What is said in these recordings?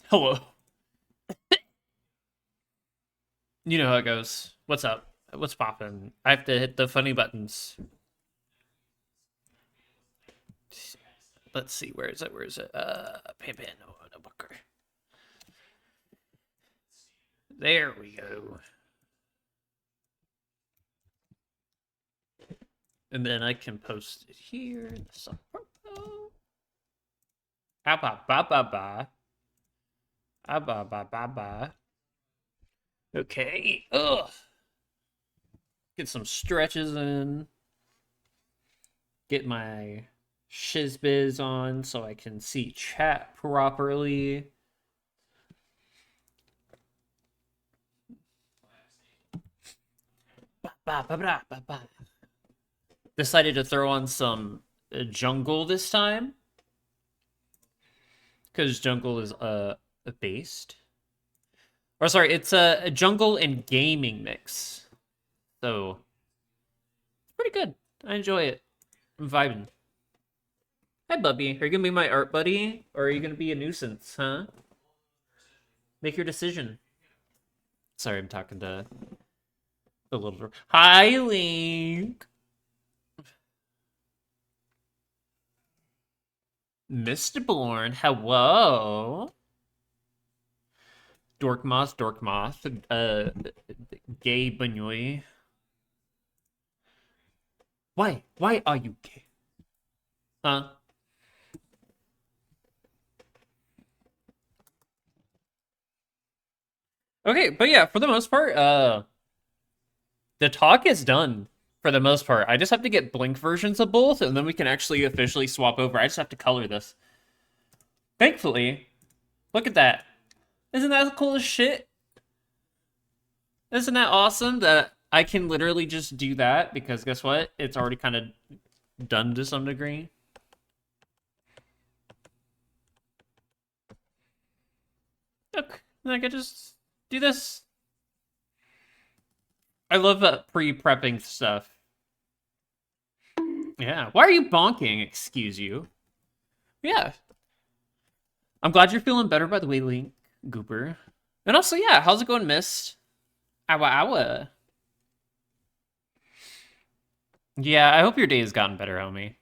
Hello. You know how it goes. What's up? What's poppin'? I have to hit the funny buttons. Let's see. Where is it? Where is it? Pippin. Oh, the Booker. There we go. And then I can post it here in the sub. Ba ba ba ba ba. Ba ba ba ba. Okay. Ugh. Get some stretches in. Get my shizbiz on so I can see chat properly. Ba ba ba ba ba ba. Decided to throw on some jungle this time because jungle is based, or sorry, it's a jungle and gaming mix, so it's pretty good. I enjoy it. I'm vibing. Hi, Bubby. Are you gonna be my art buddy, or are you gonna be a nuisance? Huh? Make your decision. Sorry, I'm talking to the little. Hi, Link. Mr. Bourne, hello. Dorkmoth, gay Banoy. Why? Why are you gay? Huh? Okay, but yeah, for the most part, the talk is done for the most part. I just have to get blink versions of both, and then we can actually officially swap over. I just have to color this. Thankfully, look at that. Isn't that cool as shit? Isn't that awesome that I can literally just do that? Because guess what? It's already kind of done to some degree. Look, I can just do this. I love pre-prepping stuff. Yeah. Why are you bonking? Excuse you. Yeah. I'm glad you're feeling better, by the way, Link Gooper. And also, yeah, how's it going, Mist? Awa awa. Yeah, I hope your day has gotten better, homie.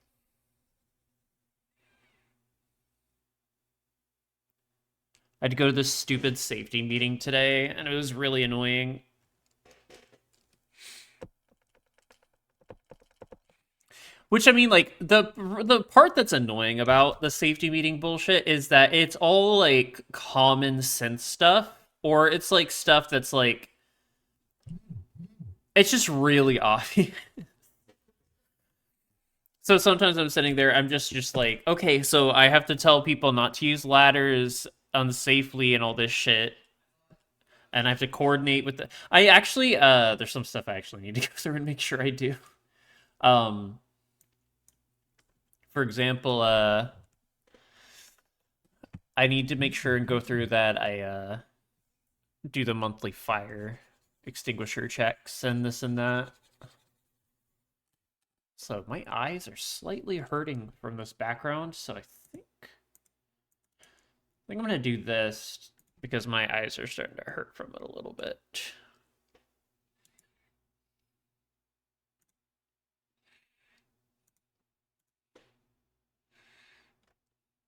I had to go to this stupid safety meeting today, and it was really annoying. Which I mean, like the part that's annoying about the safety meeting bullshit is that it's all like common sense stuff, or it's like stuff that's like it's just really obvious. So sometimes I'm sitting there, I'm just like, okay, so I have to tell people not to use ladders unsafely and all this shit, and I have to coordinate with the. I actually, there's some stuff I actually need to go through and make sure I do. Um, for example, I need to make sure and go through that I do the monthly fire extinguisher checks and this and that. So my eyes are slightly hurting from this background, so I think I'm gonna do this because my eyes are starting to hurt from it a little bit.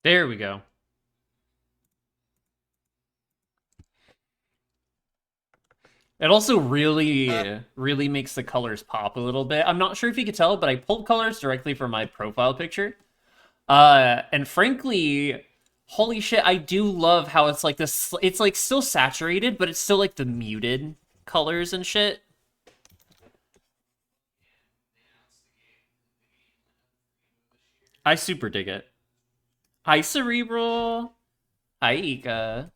There we go. It also really makes the colors pop a little bit. I'm not sure if you could tell, but I pulled colors directly from my profile picture. And frankly, holy shit, I do love how it's like this. It's like still saturated, but it's still like the muted colors and shit. I super dig it. Hi, Cerebral. Hi, Ika.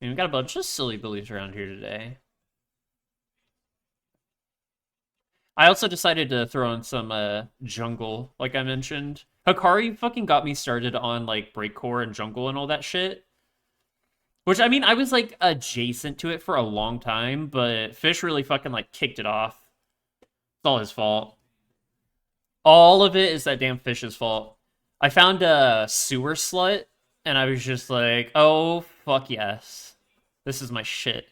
And we got a bunch of silly billies around here today. I also decided to throw in some jungle, like I mentioned. Hikari fucking got me started on like breakcore and jungle and all that shit. Which I mean, I was like adjacent to it for a long time, but Fish really fucking like kicked it off. It's all his fault. All of it is that damn Fish's fault. I found a sewer slut And I was just like, oh, fuck yes. This is my shit.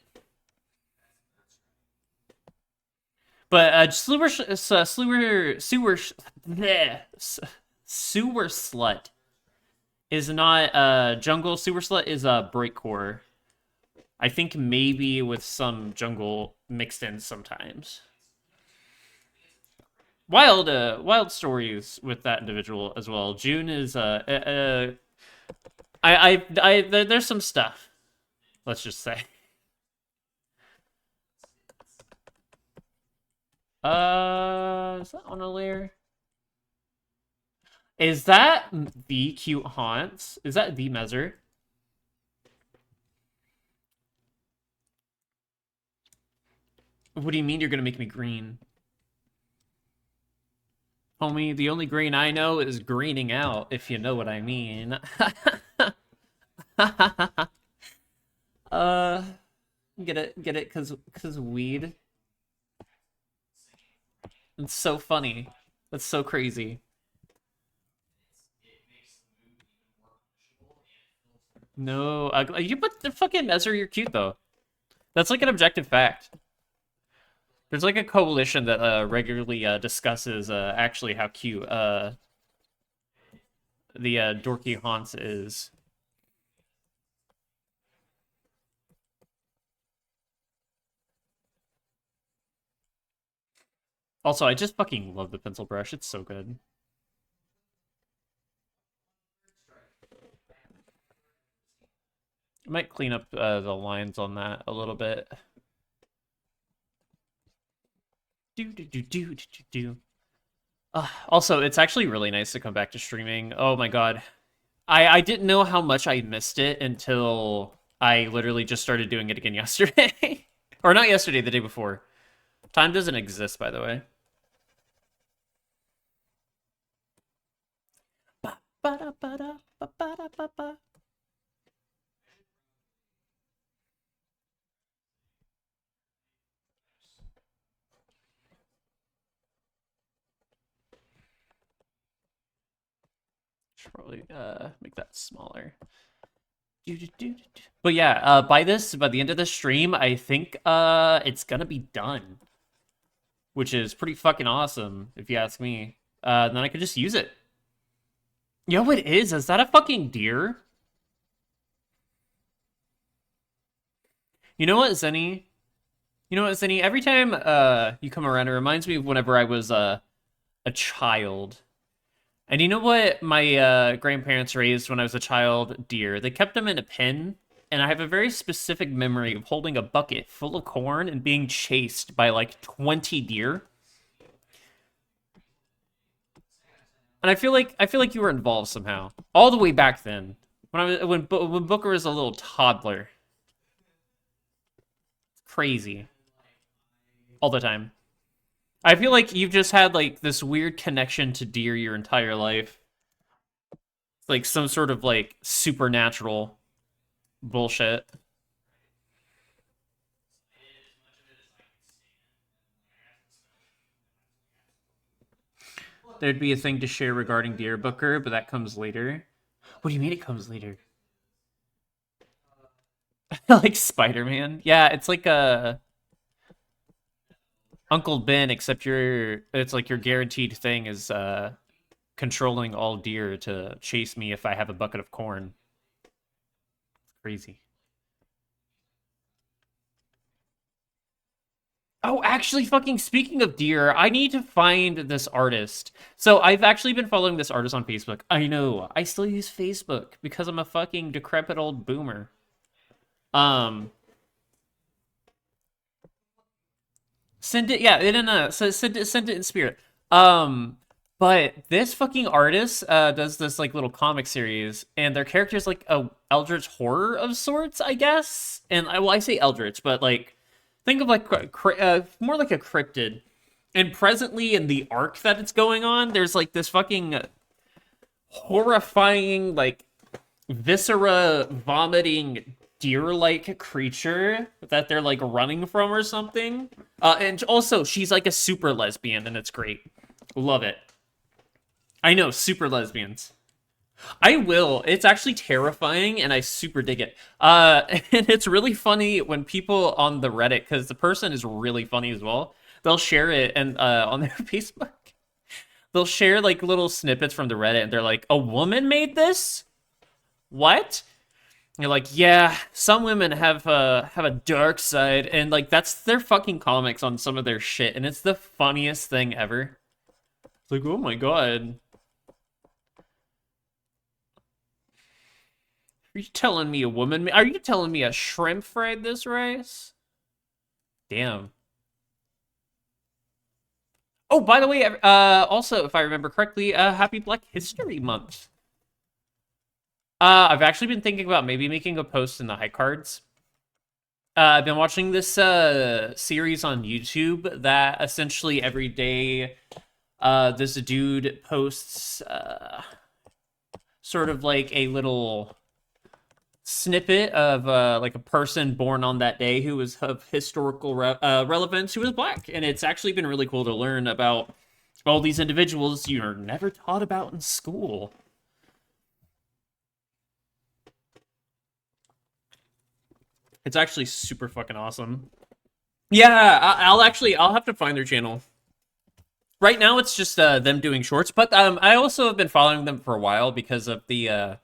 But sewer slut is not jungle. Sewer slut is breakcore. I think maybe with some jungle mixed in sometimes. Wild stories with that individual as well. June is there's some stuff. Let's just say. Is that on a layer? Is that the cute haunts? Is that the measure? What do you mean you're gonna make me green? Homie, the only green I know is greening out, if you know what I mean. uh, get it, cause weed. It's so funny. That's so crazy. No, you put the fucking measure. You're cute though. That's like an objective fact. There's like a coalition that regularly discusses actually how cute the dorky haunts is. Also, I just fucking love the pencil brush. It's so good. I might clean up the lines on that a little bit. Also, it's actually really nice to come back to streaming. Oh my god. I didn't know how much I missed it until I literally just started doing it again yesterday. Or not yesterday, the day before. Time doesn't exist, by the way. Should probably make that smaller. But yeah, by the end of the stream, I think it's gonna be done. Which is pretty fucking awesome, if you ask me. Then I could just use it. Yo, it is. Is that a fucking deer? You know what, Zenny? You know what, Zenny? Every time you come around, it reminds me of whenever I was a child. And you know what my grandparents raised when I was a child? Deer. They kept them in a pen, and I have a very specific memory of holding a bucket full of corn and being chased by like 20 deer. And I feel like you were involved somehow, all the way back then, when Booker was a little toddler. Crazy, all the time. I feel like you've just had like this weird connection to deer your entire life. It's like some sort of like supernatural bullshit. There'd be a thing to share regarding deer, Booker, but that comes later. What do you mean it comes later? Like Spider-Man? Yeah, it's like a Uncle Ben, except it's like your guaranteed thing is controlling all deer to chase me if I have a bucket of corn. It's crazy. Oh, actually, fucking speaking of deer, I need to find this artist. So I've actually been following this artist on Facebook. I know, I still use Facebook because I'm a fucking decrepit old boomer. Send it, yeah, send it in spirit. But this fucking artist does this like little comic series, and their character is like a eldritch horror of sorts, I guess. And I say eldritch, but like think of like more like a cryptid. And presently in the arc that it's going on, there's like this fucking horrifying like viscera vomiting deer-like creature that they're like running from or something. And also she's like a super lesbian, and it's great. Love it. I know, super lesbians. I will. It's actually terrifying, and I super dig it. And it's really funny when people on the Reddit, because the person is really funny as well. They'll share it and on their Facebook. They'll share like little snippets from the Reddit, and they're like, "A woman made this? What?" And you're like, "Yeah, some women have a dark side," and like that's their fucking comics on some of their shit, and it's the funniest thing ever. It's like, oh my god. Are you telling me a woman? Are you telling me a shrimp fried this rice? Damn. Oh, by the way, also, if I remember correctly, happy Black History Month. I've actually been thinking about maybe making a post in the high cards. I've been watching this series on YouTube that essentially every day, this dude posts sort of like a little snippet of like a person born on that day who was of historical relevance who was black, and it's actually been really cool to learn about all these individuals you're never taught about in school. It's actually super fucking awesome. Yeah, I'll have to find their channel. Right now it's just them doing shorts, but I also have been following them for a while because of the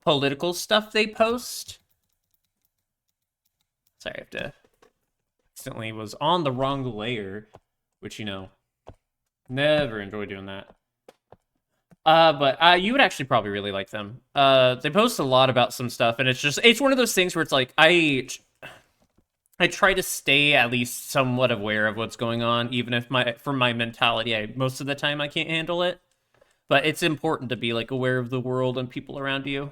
political stuff they post. Sorry, I have to accidentally was on the wrong layer, which, you know, never enjoy doing that. But you would actually probably really like them. They post a lot about some stuff, and it's one of those things where it's like, I try to stay at least somewhat aware of what's going on, even if from my mentality, most of the time I can't handle it. But it's important to be, like, aware of the world and people around you.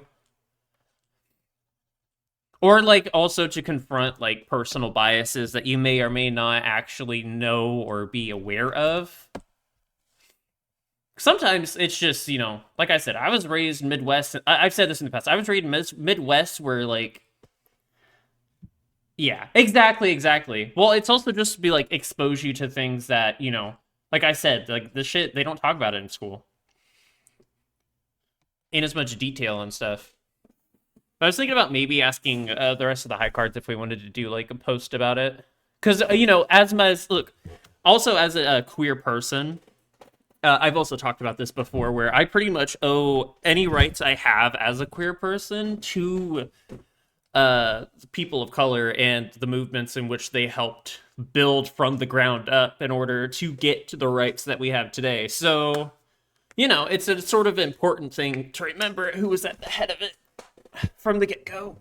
Or, like, also to confront, like, personal biases that you may or may not actually know or be aware of. Sometimes it's just, you know, like I said, I was raised Midwest. I've said this in the past. I was raised Midwest where, like, yeah, exactly. Well, it's also just to be, like, expose you to things that, you know, like I said, like, the shit, they don't talk about it in school in as much detail and stuff. I was thinking about maybe asking the rest of the high cards if we wanted to do like a post about it, because you know, look, also as a queer person, I've also talked about this before, where I pretty much owe any rights I have as a queer person to people of color and the movements in which they helped build from the ground up in order to get to the rights that we have today. So, you know, it's a sort of important thing to remember who was at the head of it from the get-go.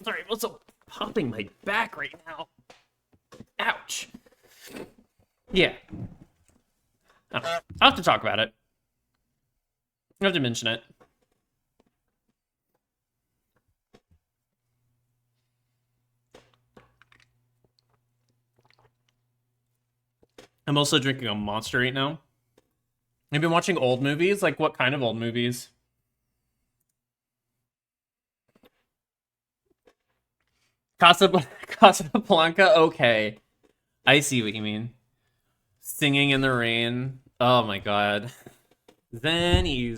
Sorry, what's up popping my back right now? Ouch. Yeah. I'll have to talk about it. I have to mention it. I'm also drinking a Monster right now. I've been watching old movies. Like, what kind of old movies? Casablanca? Okay. I see what you mean. Singing in the Rain. Oh my god. Zenny.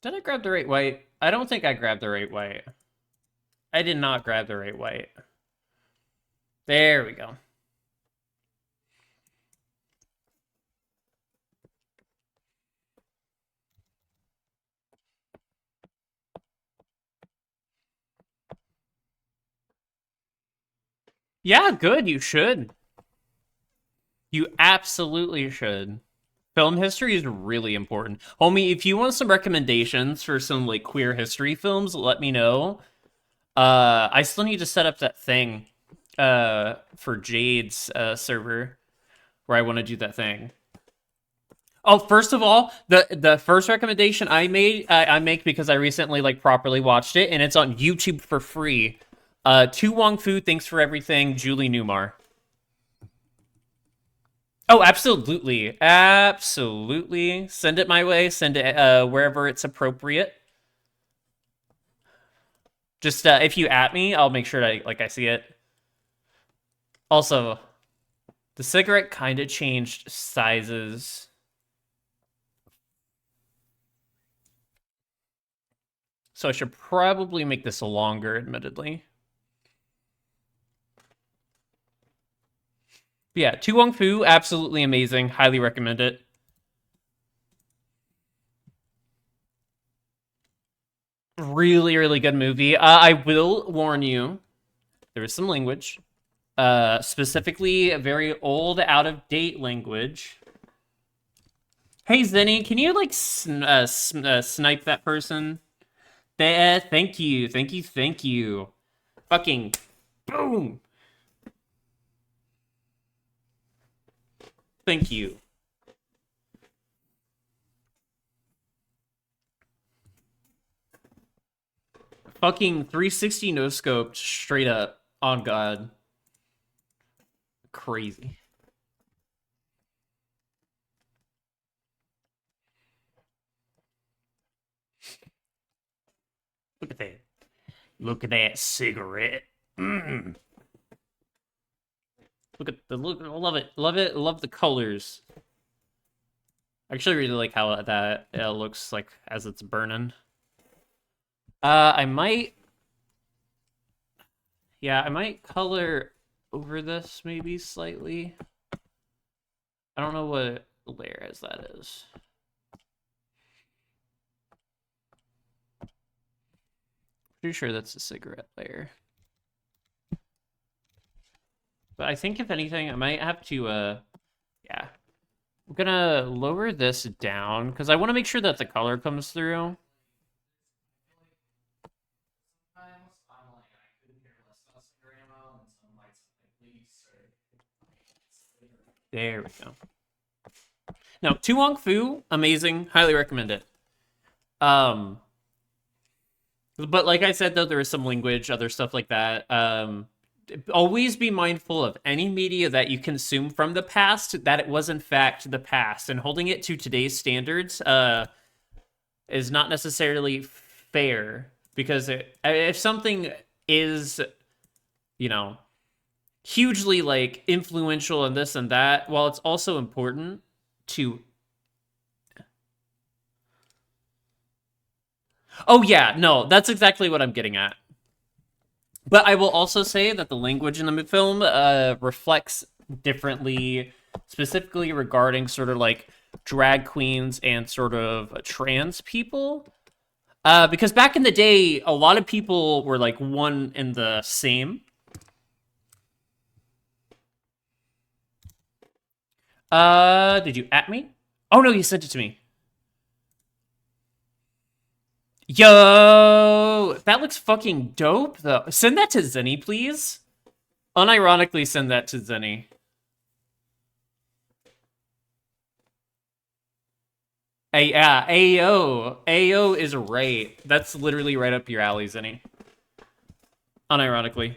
Did I grab the right white? I don't think I grabbed the right white. I did not grab the right white. There we go. Yeah, good. You should. You absolutely should. Film history is really important. Homie, if you want some recommendations for some like queer history films, let me know. I still need to set up that thing for Jade's server where I want to do that thing. Oh, first of all, the first recommendation I make because I recently like properly watched it, and it's on YouTube for free. Tu Wong Fu, thanks for everything, Julie Newmar. Oh, absolutely. Send it my way. Send it wherever it's appropriate. Just if you at me, I'll make sure I see it. Also, the cigarette kind of changed sizes. So I should probably make this longer, admittedly. But yeah, Tu Wong Fu, absolutely amazing. Highly recommend it. Really, really good movie. I will warn you, there is some language. Specifically, a very old, out-of-date language. Hey, Zenny, can you, like, snipe that person? Thank you, thank you, thank you. Fucking boom! Thank you. Fucking 360 no scoped straight up. On God. Crazy. Look at that. Look at that cigarette. Mm. Look at the look. I love it. Love it. Love the colors. I actually really like how that looks like as it's burning. I might. Yeah, I might color over this maybe slightly. I don't know what layer as that is. Pretty sure that's a cigarette layer. But I think if anything, I might have to, yeah. I'm gonna lower this down because I want to make sure that the color comes through. There we go. Now, Tu Wong Fu, amazing. Highly recommend it. But like I said, though, there is some language, other stuff like that. Always be mindful of any media that you consume from the past, that it was in fact the past, and holding it to today's standards is not necessarily fair, because if something is, you know, hugely like influential and this and that, while it's also important to... Oh yeah, no, that's exactly what I'm getting at. But I will also say that the language in the film reflects differently, specifically regarding sort of like drag queens and sort of trans people. Because back in the day, a lot of people were like one and the same. Did you at me? Oh no, you sent it to me. Yo, that looks fucking dope, though. Send that to Zenny, please. Unironically, send that to Zenny. Yeah, AO. AO is right. That's literally right up your alley, Zenny. Unironically.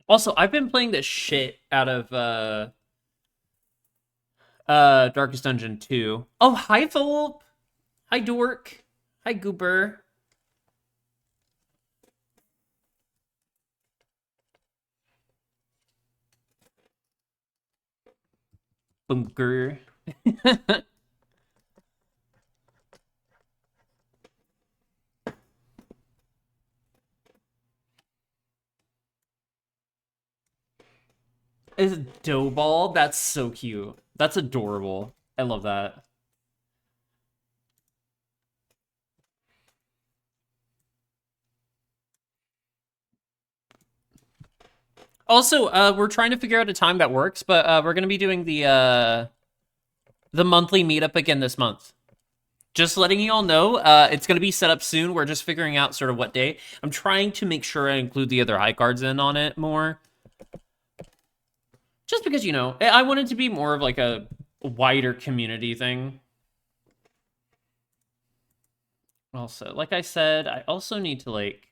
Also, I've been playing the shit out of Darkest Dungeon 2. Oh, hi Volp. Hi Dork. Hi Goober. Bunker. Is it dough ball? That's so cute. That's adorable. I love that. Also, we're trying to figure out a time that works, but we're gonna be doing the monthly meetup again this month. Just letting you all know, it's gonna be set up soon. We're just figuring out sort of what day. I'm trying to make sure I include the other high cards in on it more. Just because, you know, I want it to be more of like a wider community thing. Also, like I said, I also need to, like...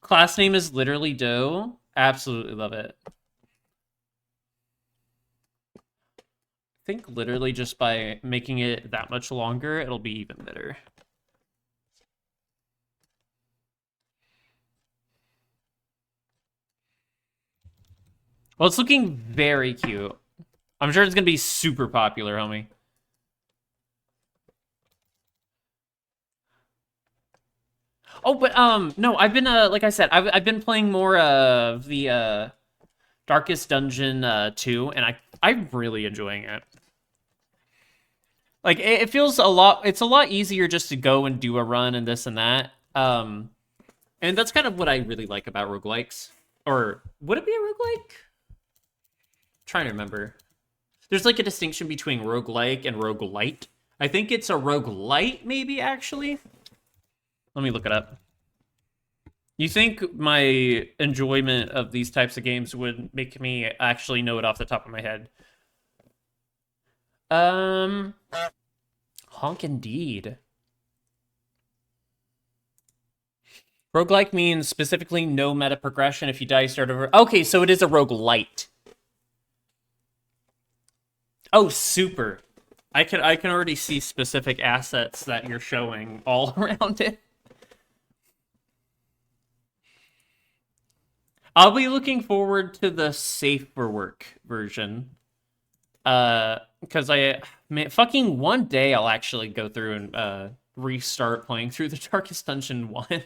Class name is literally Doe. Absolutely love it. I think literally just by making it that much longer, it'll be even better. Well, it's looking very cute. I'm sure it's gonna be super popular, homie. Oh, but no, I've been like I said, I've been playing more of the Darkest Dungeon 2, and I'm really enjoying it. Like it feels a lot. It's a lot easier just to go and do a run and this and that. And that's kind of what I really like about roguelikes. Or would it be a roguelike? Trying to remember. There's like a distinction between roguelike and roguelite. I think it's a roguelite, maybe, actually. Let me look it up. You think my enjoyment of these types of games would make me actually know it off the top of my head? Honk indeed. Roguelike means specifically no meta progression. If you die, you start over. Okay, so it is a roguelite. Oh, super. I can already see specific assets that you're showing all around it. I'll be looking forward to the safe for work version. Because fucking one day I'll actually go through and restart playing through the Darkest Dungeon 1.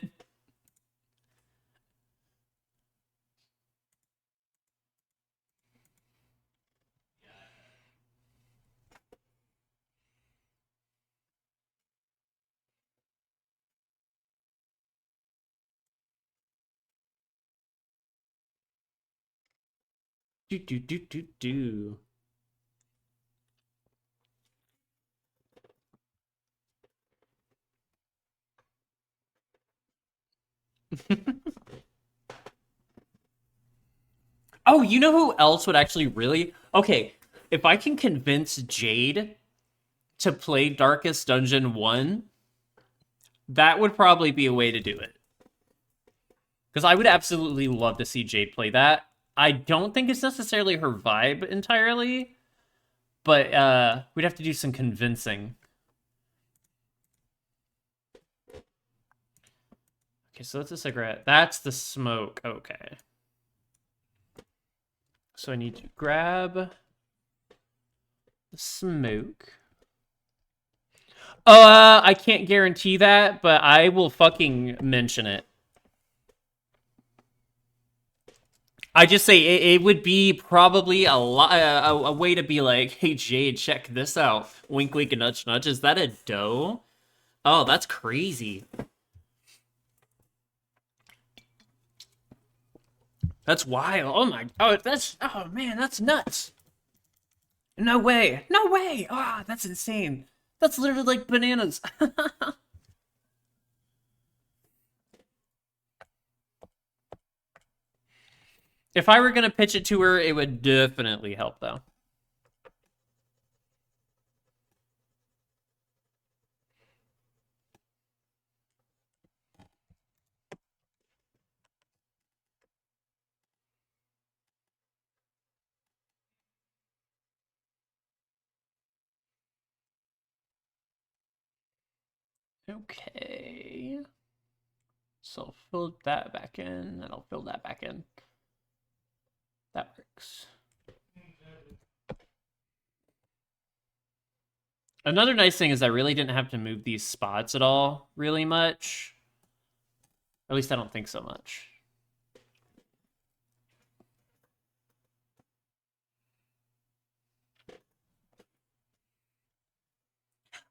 do do do do do. Oh, you know who else would actually really... Okay, if I can convince Jade to play Darkest Dungeon 1, that would probably be a way to do it. Because I would absolutely love to see Jade play that. I don't think it's necessarily her vibe entirely, but we'd have to do some convincing. Okay, so that's a cigarette. That's the smoke. Okay. So I need to grab the smoke. I can't guarantee that, but I will fucking mention it. I just say it would be probably a way to be like, hey Jade, check this out. Wink, wink, and nudge, nudge. Is that a doe? Oh, that's crazy. That's wild. Oh my. Oh, that's. Oh man, that's nuts. No way. No way. Ah, oh, that's insane. That's literally like bananas. If I were gonna pitch it to her, it would definitely help, though. Okay. So I'll fill that back in, and I'll fill that back in. That works. Another nice thing is I really didn't have to move these spots at all, really much. At least I don't think so much.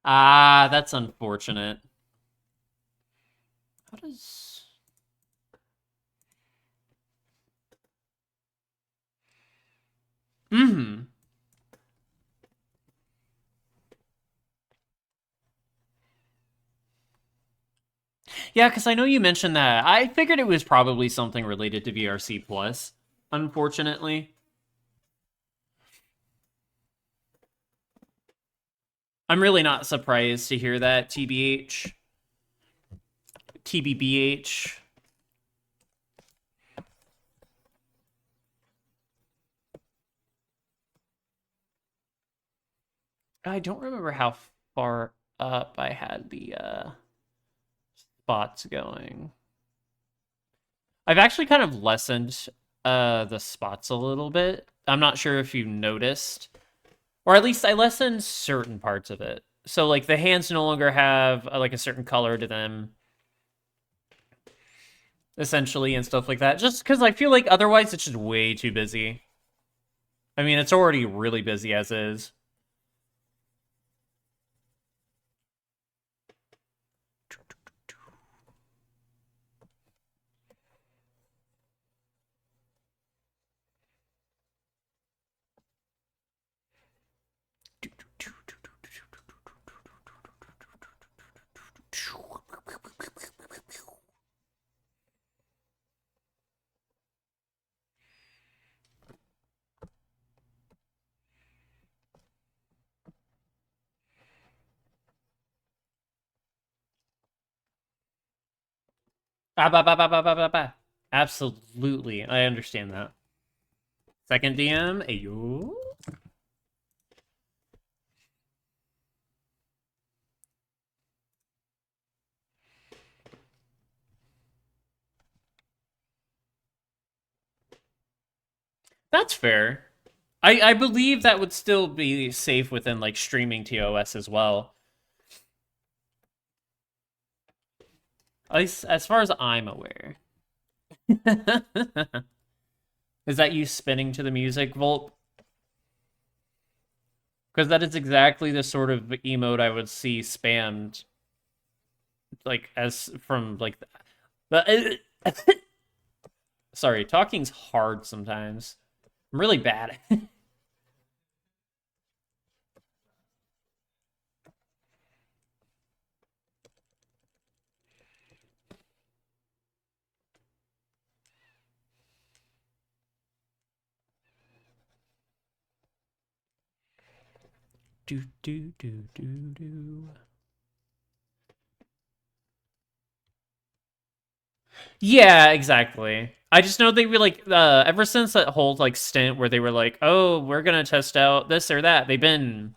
Ah, that's unfortunate. How does... Mm-hmm. Yeah, because I know you mentioned that. I figured it was probably something related to VRC Plus, unfortunately. I'm really not surprised to hear that, TBH. TBBH. I don't remember how far up I had the spots going. I've actually kind of lessened the spots a little bit. I'm not sure if you noticed. Or at least I lessened certain parts of it. So like the hands no longer have like a certain color to them. Essentially and stuff like that. Just because I feel like otherwise it's just way too busy. I mean, it's already really busy as is. Absolutely, I understand that. Second DM, ayo. That's fair. I believe that would still be safe within like streaming TOS as well. At least as far as I'm aware. Is that you spinning to the music, Volt? Because that is exactly the sort of emote I would see spammed, like as from like the. Sorry, talking's hard sometimes. I'm really bad. do do do do do. Yeah, exactly. I just know they were like ever since that whole like stint where they were like, "Oh, we're gonna test out this or that." They've been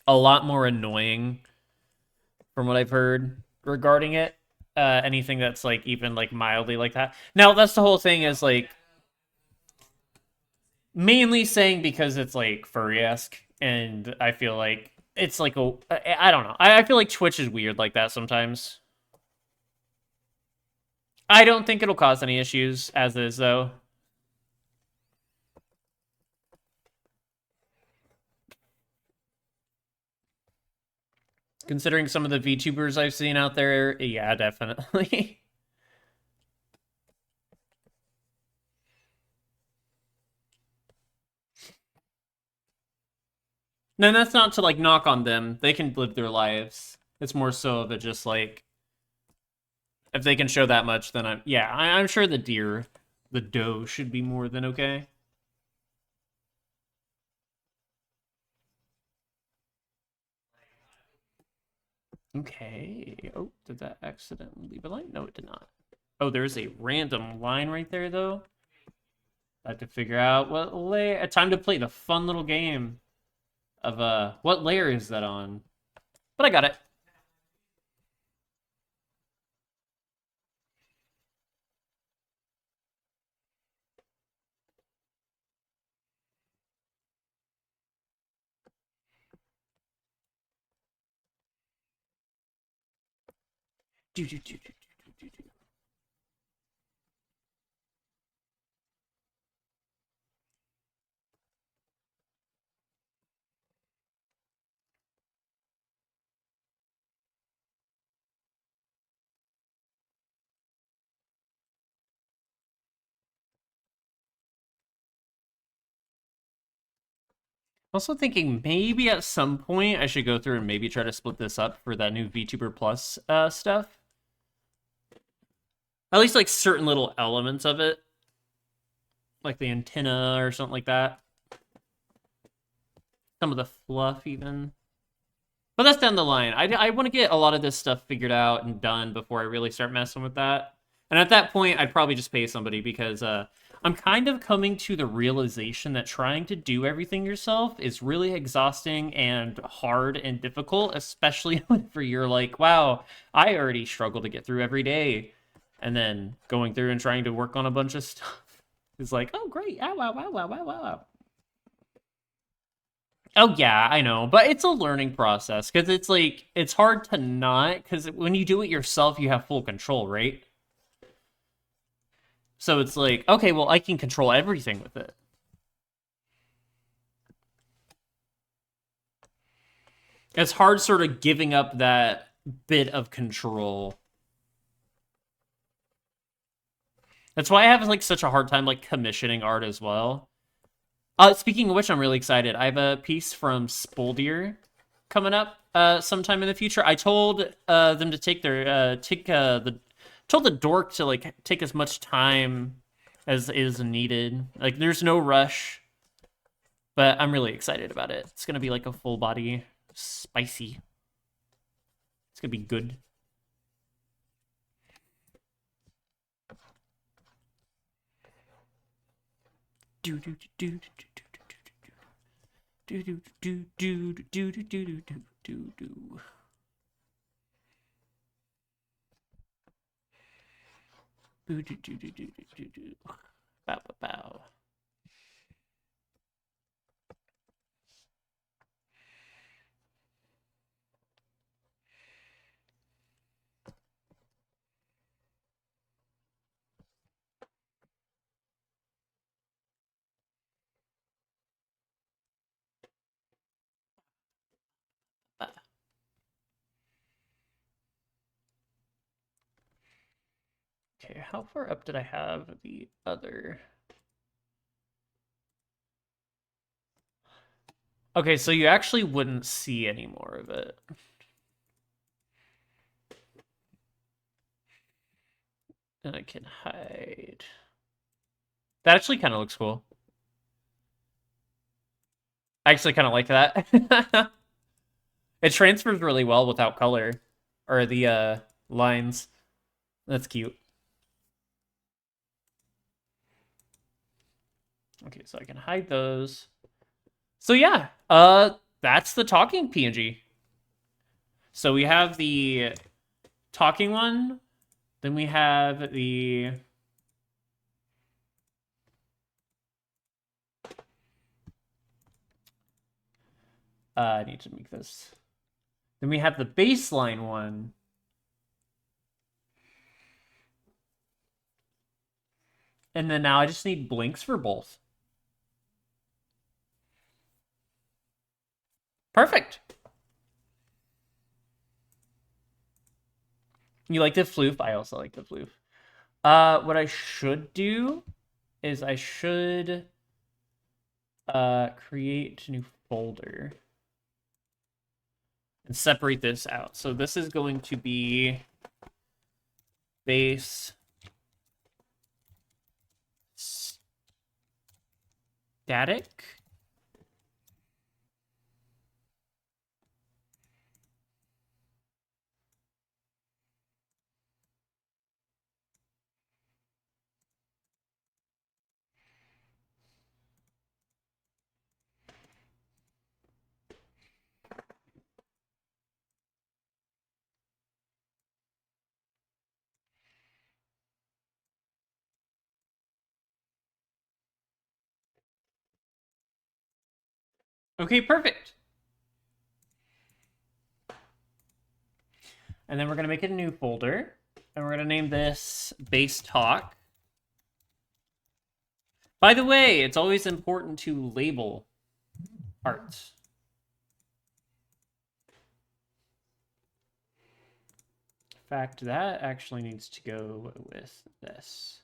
a lot more annoying from what I've heard regarding it. Anything that's like even like mildly like that. Now that's the whole thing is like mainly saying because it's like furry-esque, and I feel like it's like I don't know. I feel like Twitch is weird like that sometimes. I don't think it'll cause any issues as is though. Considering some of the VTubers I've seen out there, yeah, definitely. No, that's not to like knock on them. They can live their lives. It's more so of it just like if they can show that much, then I'm sure the dough should be more than okay. Okay. Oh, did that accidentally leave a line? No, it did not. Oh, there's a random line right there though. I have to figure out what layer. Time to play the fun little game of what layer is that on? But I got it. Do do do do do do. Also thinking maybe at some point I should go through and maybe try to split this up for that new VTuber Plus stuff. At least like certain little elements of it. Like the antenna or something like that. Some of the fluff even. But that's down the line. I want to get a lot of this stuff figured out and done before I really start messing with that. And at that point, I'd probably just pay somebody because I'm kind of coming to the realization that trying to do everything yourself is really exhausting and hard and difficult, especially whenever you're like, wow, I already struggle to get through every day. And then going through and trying to work on a bunch of stuff is like, oh, great. Ow, wow, wow, wow, wow, wow. Oh yeah, I know, but it's a learning process because it's like it's hard to not because when you do it yourself, you have full control, right? So it's like, okay, well, I can control everything with it. It's hard sort of giving up that bit of control. That's why I have like such a hard time like commissioning art as well. Speaking of which, I'm really excited. I have a piece from Spoldier coming up sometime in the future. I told them to take their the told the dork to like take as much time as is needed. Like there's no rush, but I'm really excited about it. It's gonna be like a full body spicy. It's gonna be good. Do do do do do do do do do do do do do do do. Boo do do do do do do do. Bow bow bow. Okay, how far up did I have the other? Okay, so you actually wouldn't see any more of it. And I can hide. That actually kind of looks cool. I actually kind of like that. It transfers really well without color. Or the lines. That's cute. Okay, so I can hide those. So yeah, that's the talking PNG. So we have the talking one. Then we have the I need to make this. Then we have the baseline one. And then now I just need blinks for both. Perfect. You like the floof? I also like the floof. What I should do is I should create a new folder and separate this out. So this is going to be base static. Okay, perfect. And then we're going to make it a new folder. And we're going to name this base talk. By the way, it's always important to label art. In fact, that actually needs to go with this.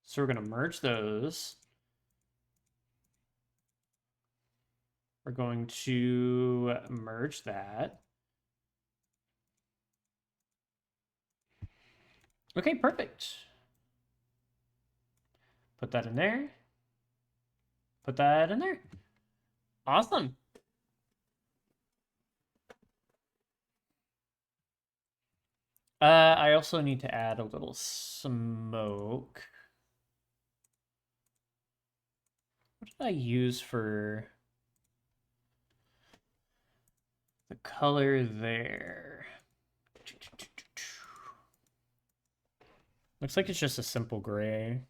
So we're going to merge those. We're going to merge that. Okay, perfect. Put that in there. Put that in there. Awesome. I also need to add a little smoke. What did I use for the color there? Looks like it's just a simple gray.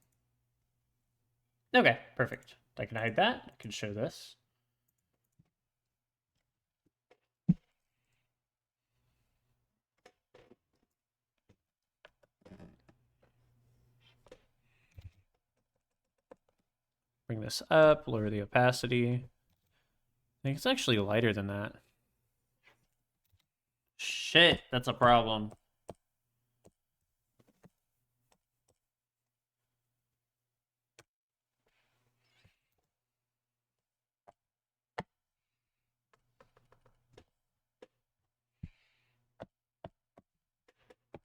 Okay, perfect. I can hide that. I can show this. Bring this up, lower the opacity. I think it's actually lighter than that. Shit, that's a problem.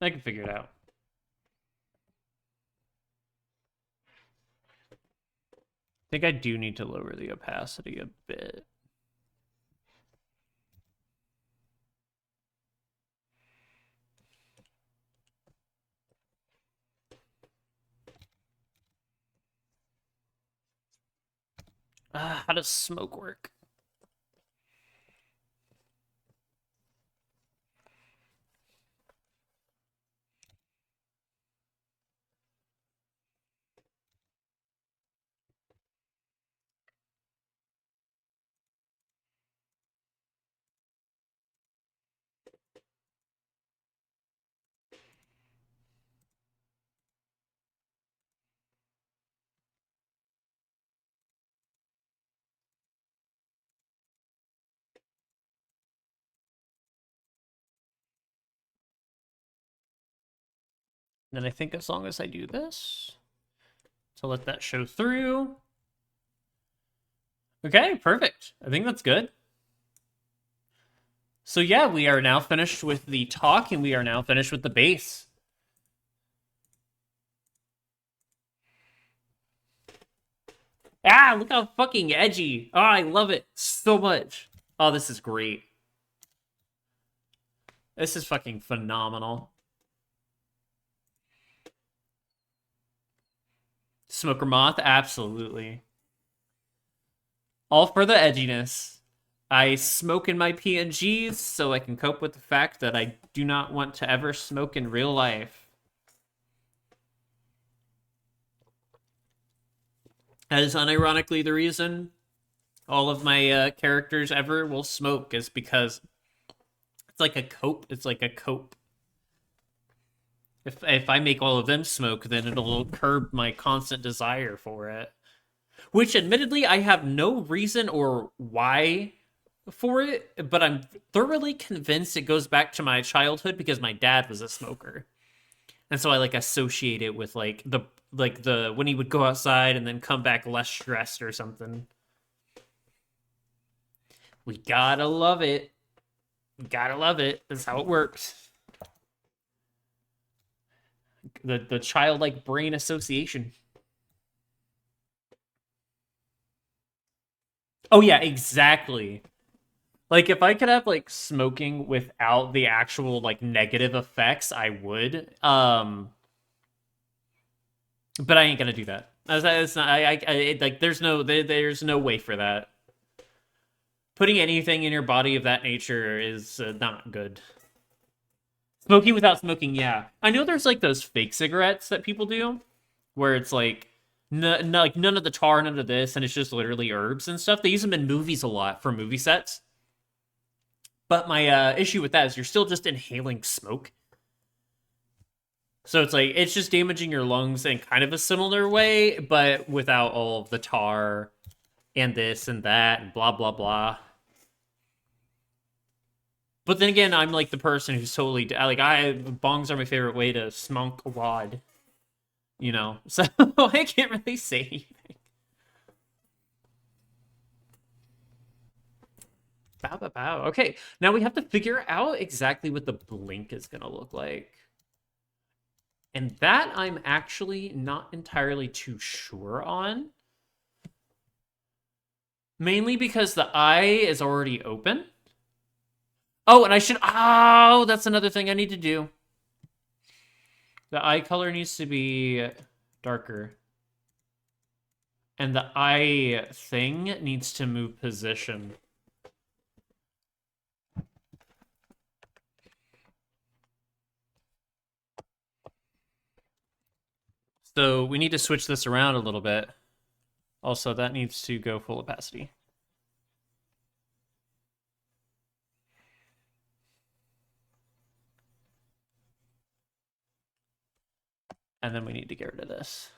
I can figure it out. I think I do need to lower the opacity a bit. How does smoke work? Then I think as long as I do this, to let that show through. Okay, perfect. I think that's good. So yeah, we are now finished with the talk, and we are now finished with the base. Ah, look how fucking edgy. Oh, I love it so much. Oh, this is great. This is fucking phenomenal. BookerMoth, absolutely. All for the edginess. I smoke in my PNGs so I can cope with the fact that I do not want to ever smoke in real life. That is unironically the reason all of my characters ever will smoke, is because it's like a cope. It's like a cope. If I make all of them smoke, then it'll curb my constant desire for it. Which, admittedly, I have no reason or why for it, but I'm thoroughly convinced it goes back to my childhood because my dad was a smoker. And so I like associate it with the when he would go outside and then come back less stressed or something. We gotta love it. Gotta love it. That's how it works. The childlike brain association. Oh yeah, exactly. Like if I could have like smoking without the actual like negative effects, I would. But I ain't gonna do that. It's not. Like there's no way for that. Putting anything in your body of that nature is not good. Smoking without smoking, yeah. I know there's like those fake cigarettes that people do, where it's like like none of the tar, none of this, and it's just literally herbs and stuff. They use them in movies a lot for movie sets. But my issue with that is you're still just inhaling smoke. So it's like it's just damaging your lungs in kind of a similar way, but without all of the tar and this and that and blah blah blah. But then again, I'm like the person who's totally like bongs are my favorite way to smoke a wad, you know. So I can't really say anything. Bow bow bow. Okay, now we have to figure out exactly what the blink is gonna look like. And that I'm actually not entirely too sure on. Mainly because the eye is already open. Oh, and I should... Oh, that's another thing I need to do. The eye color needs to be darker. And the eye thing needs to move position. So we need to switch this around a little bit. Also, that needs to go full opacity. And then we need to get rid of this.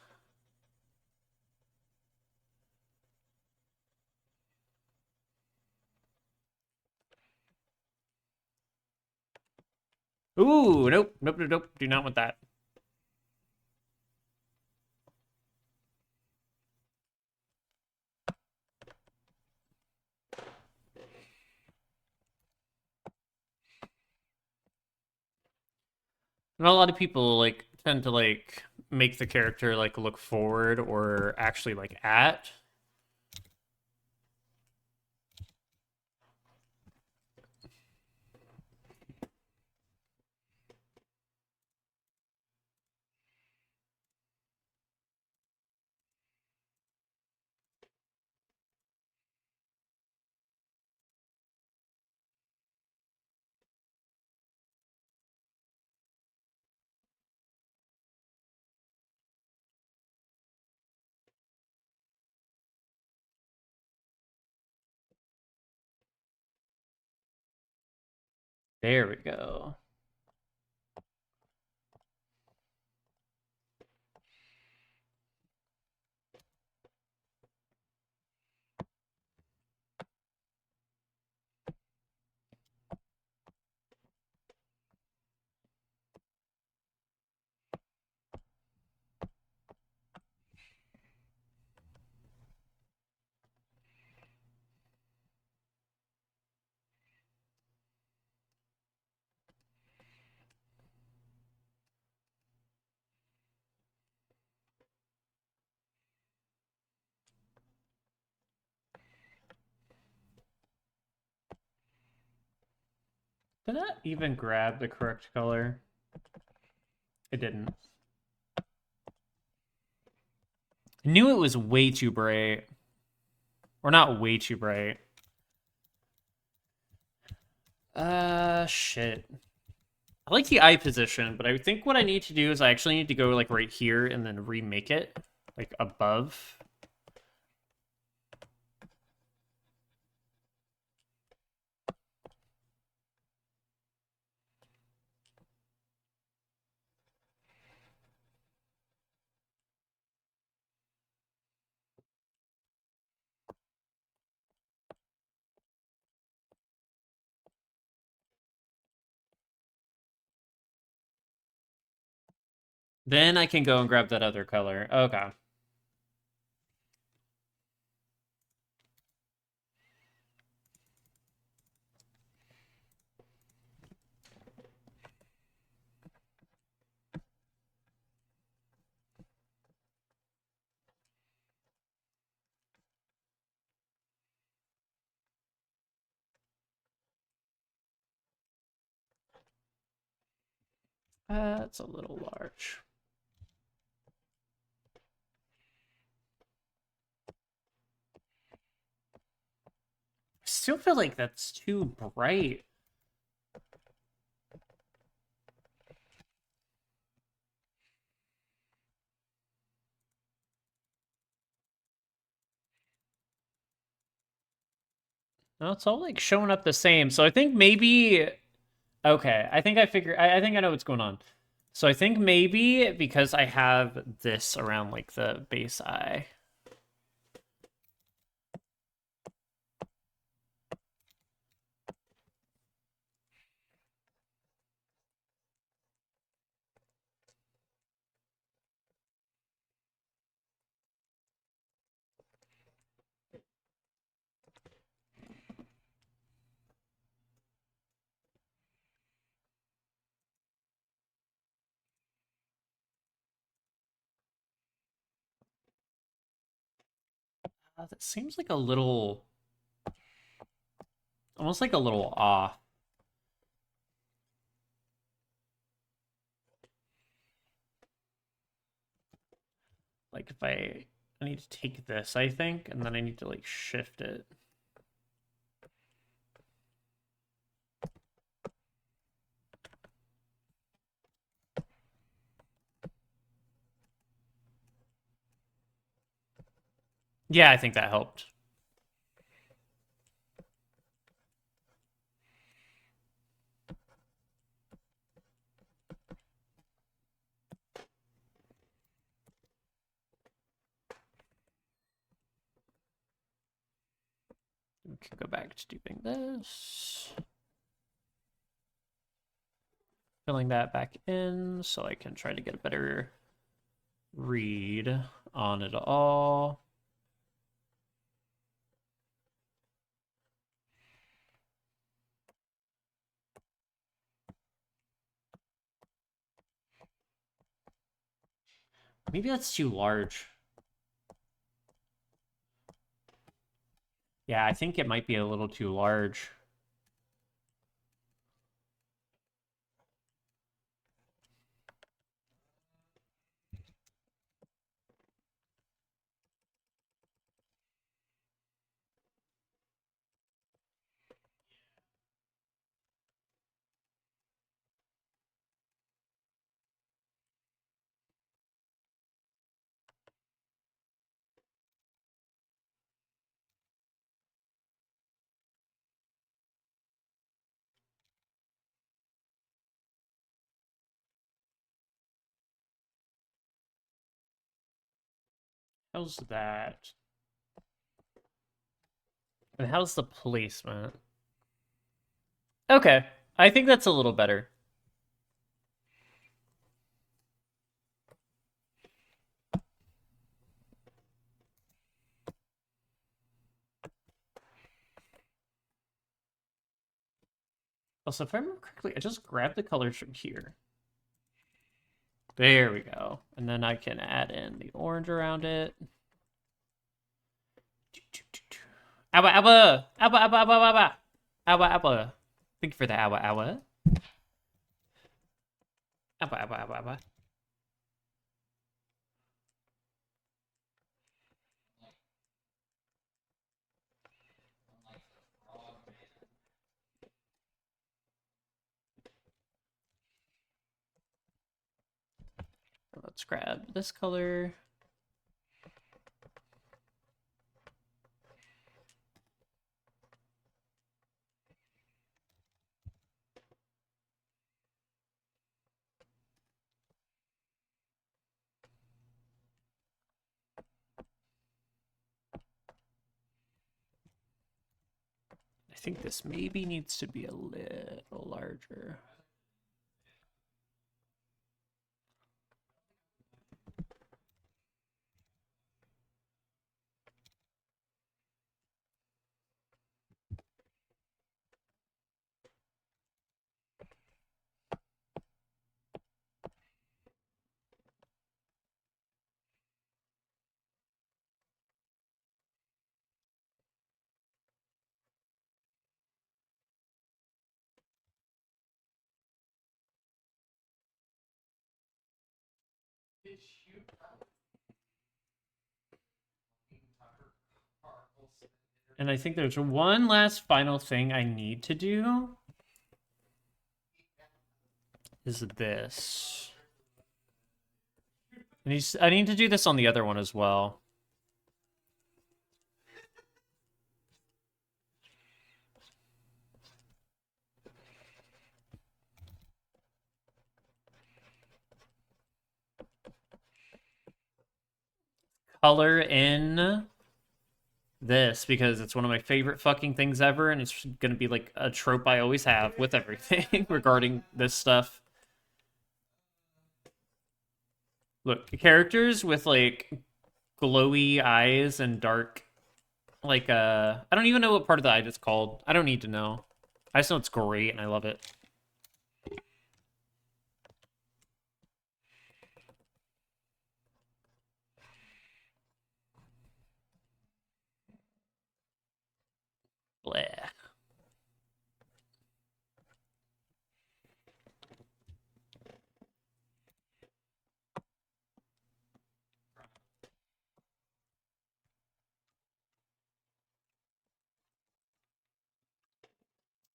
Ooh, nope, nope, nope, nope. Do not want that. Not a lot of people like tend to like make the character like look forward or actually like at. There we go. Did that even grab the correct color? It didn't. I knew it was way too bright. Or not way too bright. Shit. I like the eye position, but I think what I need to do is I actually need to go like right here and then remake it like above. Then I can go and grab that other color. Okay. That's a little large. I still feel like that's too bright. No, it's all like showing up the same. So I think maybe okay. I think I know what's going on. So I think maybe because I have this around like the base eye. That seems like a little, almost like a little off. Like if I need to take this, I think, and then I need to like shift it. Yeah, I think that helped. We can go back to doing this. Filling that back in so I can try to get a better read on it all. Maybe that's too large. Yeah, I think it might be a little too large. How's that? And how's the placement? Okay, I think that's a little better. Also, if I remember correctly, I just grabbed the colors from here. There we go. And then I can add in the orange around it. Abba, abba! Abba, abba, abba, abba! Abba, abba. Thank you for the abba, abba. Abba, abba, abba, abba. Let's grab this color. I think this maybe needs to be a little larger. And I think there's one last final thing I need to do. Is this. I need to do this on the other one as well. Color in this because it's one of my favorite fucking things ever, and it's gonna be like a trope I always have with everything regarding this stuff. Look, characters with like glowy eyes and dark, like I don't even know what part of the eye it's called. I don't need to know. I just know it's great and I love it. Bleh.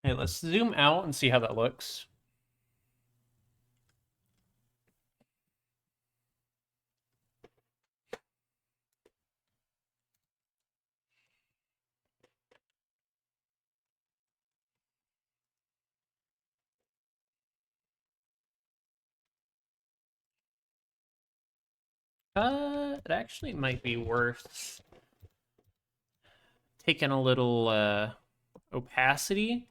Hey, let's zoom out and see how that looks. It actually might be worth taking a little opacity.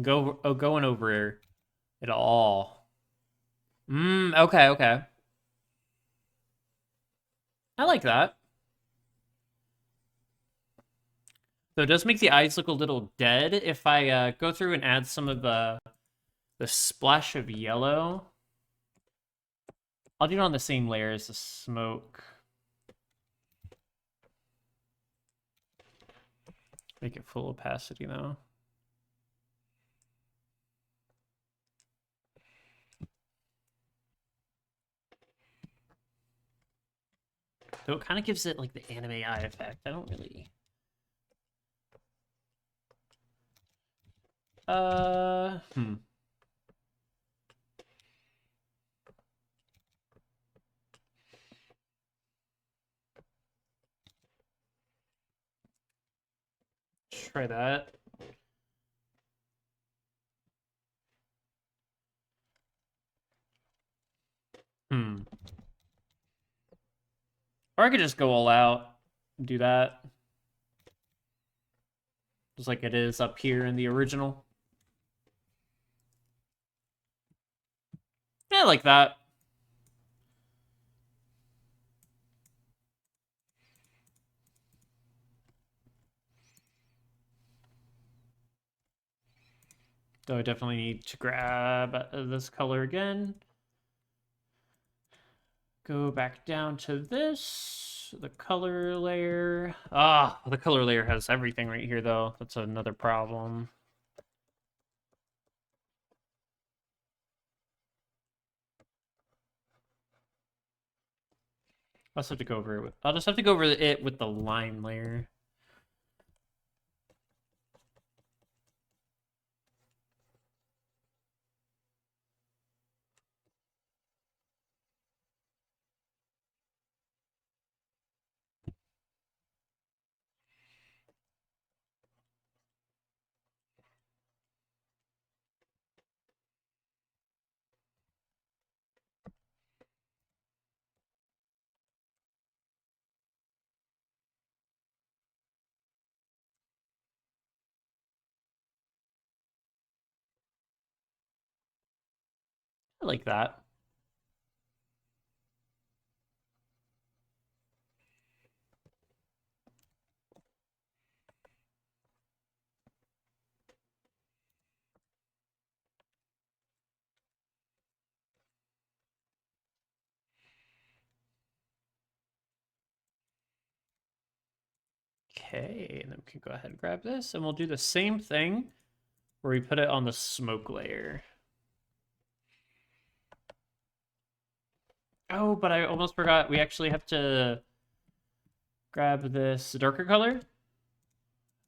Going over it all. Okay, okay. I like that. So it does make the eyes look a little dead. If I go through and add some of the splash of yellow, I'll do it on the same layer as the smoke. Make it full opacity though. So it kind of gives it like the anime eye effect. I don't really. Hmm. Try that. Hmm. Or I could just go all out and do that. Just like it is up here in the original. Yeah, I like that. Though I definitely need to grab this color again. Go back down to this. The color layer. Ah, the color layer has everything right here, though. That's another problem. I'll just have to go over it with, I'll just have to go over it with the line layer. I like that. Okay, and then we can go ahead and grab this, and we'll do the same thing where we put it on the smoke layer. Oh, but I almost forgot. We actually have to grab this darker color. I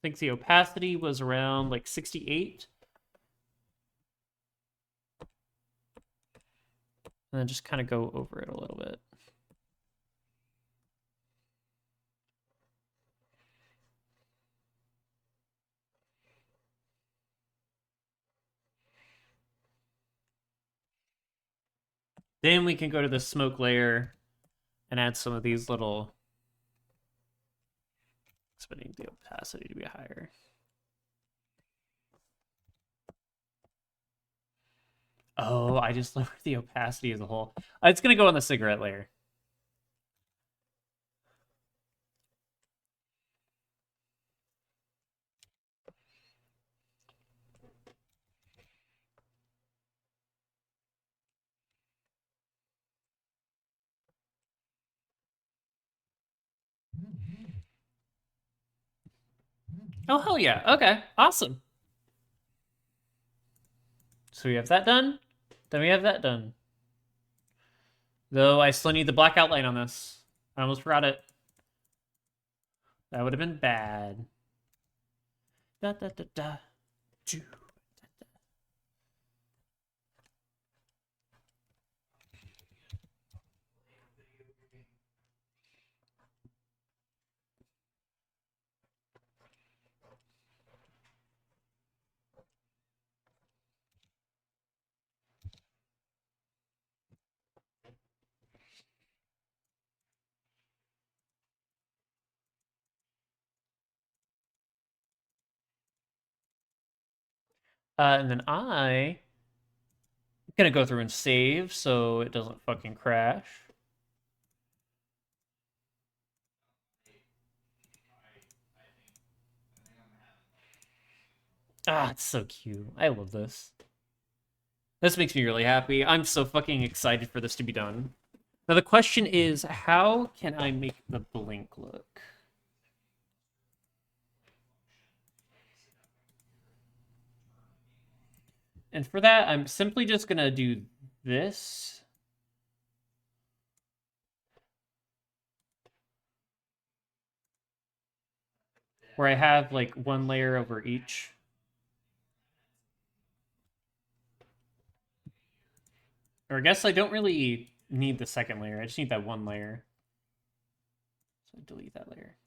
think the opacity was around like 68. And then just kind of go over it a little bit. Then we can go to the smoke layer and add some of these little, expanding the opacity to be higher. Oh, I just lowered the opacity as a whole. It's going to go on the cigarette layer. Oh, hell yeah. Okay, awesome. So we have that done. Then we have that done. Though I still need the black outline on this. I almost forgot it. That would have been bad. Da da da da. And then I'm gonna go through and save so it doesn't fucking crash. Ah, it's so cute. I love this. This makes me really happy. I'm so fucking excited for this to be done. Now the question is, how can I make the blink look? And for that, I'm simply just gonna do this. Where I have like one layer over each. Or I guess I don't really need the second layer. I just need that one layer. So delete that layer.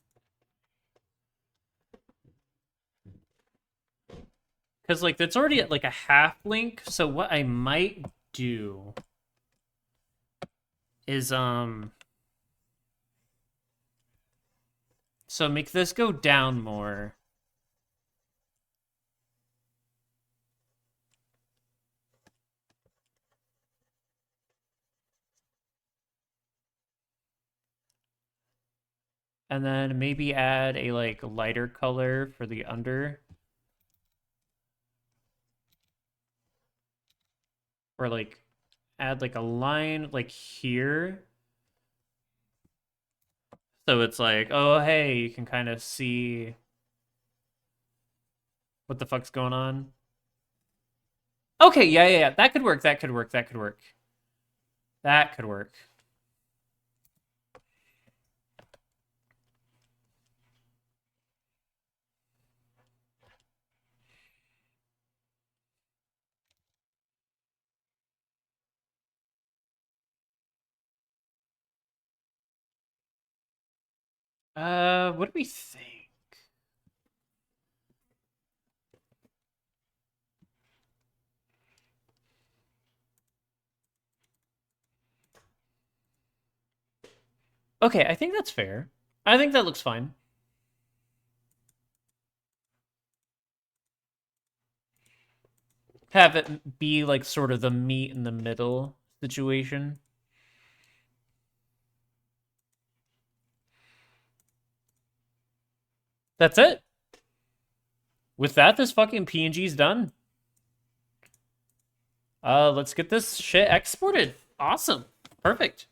Because like that's already at like a half link. So what I might do is so make this go down more. And then maybe add a like lighter color for the under. Or like add like a line like here. So it's like, oh hey, you can kind of see what the fuck's going on. Okay, yeah. That could work. That could work. That could work. That could work. What do we think? Okay, I think that's fair. I think that looks fine. Have it be like sort of the meat in the middle situation. That's it. With that, this fucking PNG's done. Let's get this shit exported. Awesome. Perfect.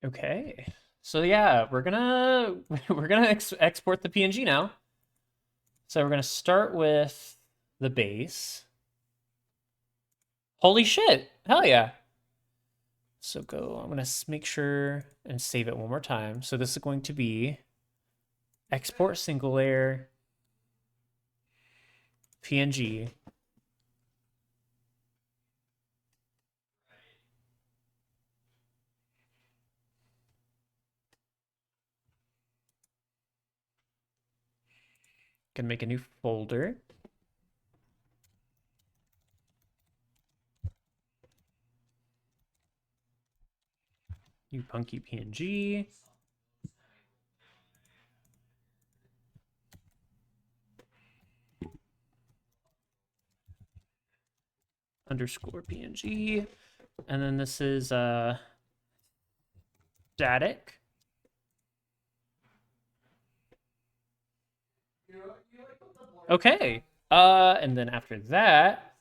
Okay. So yeah, we're gonna export the PNG now. So we're gonna start with the base. Holy shit! Hell yeah! So go. I'm gonna make sure and save it one more time. So this is going to be export single layer PNG. Gonna make a new folder. New punky PNG. Underscore PNG. And then this is static. Okay. And then after that,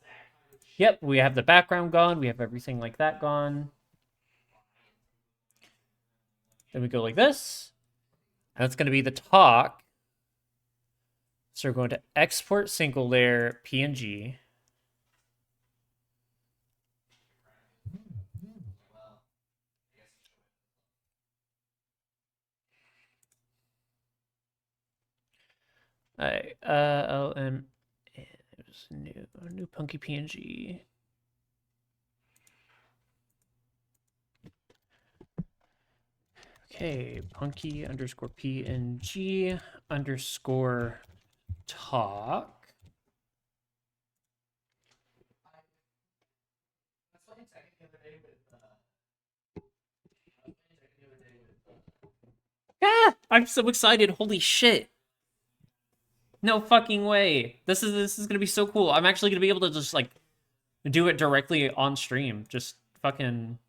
Yep, we have the background gone. We have everything like that gone. Then we go like this. That's going to be the talk. So we're going to export single layer PNG. All right, LM, it was new punky PNG. Okay, punky underscore PNG underscore talk. Ah, I'm so excited. Holy shit. No fucking way. This is gonna be so cool. I'm actually gonna be able to just like do it directly on stream. Just fucking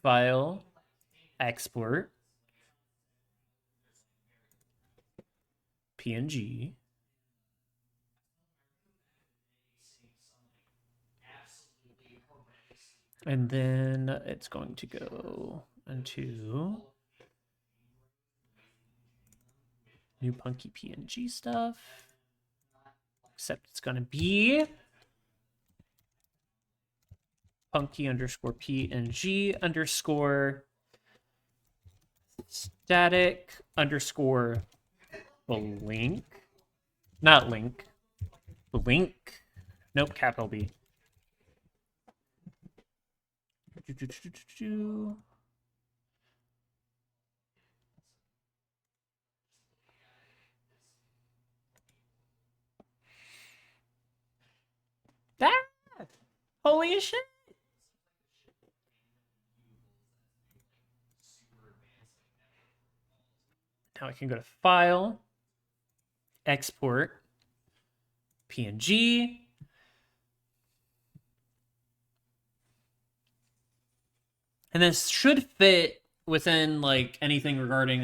file, export, PNG. And then it's going to go into new punky PNG stuff. Except it's gonna be punky underscore PNG underscore static underscore blink. Not link. Blink. Nope, capital B. That holy shit. Now I can go to file, export, PNG. And this should fit within like anything regarding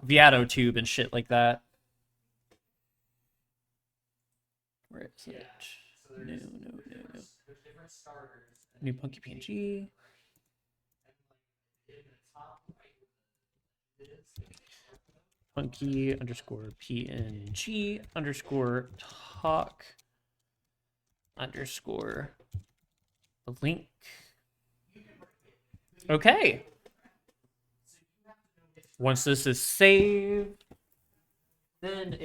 Viato tube and shit like that. Where is it? No. New punky PNG. Punky underscore PNG underscore talk underscore link. Okay. Once this is saved, then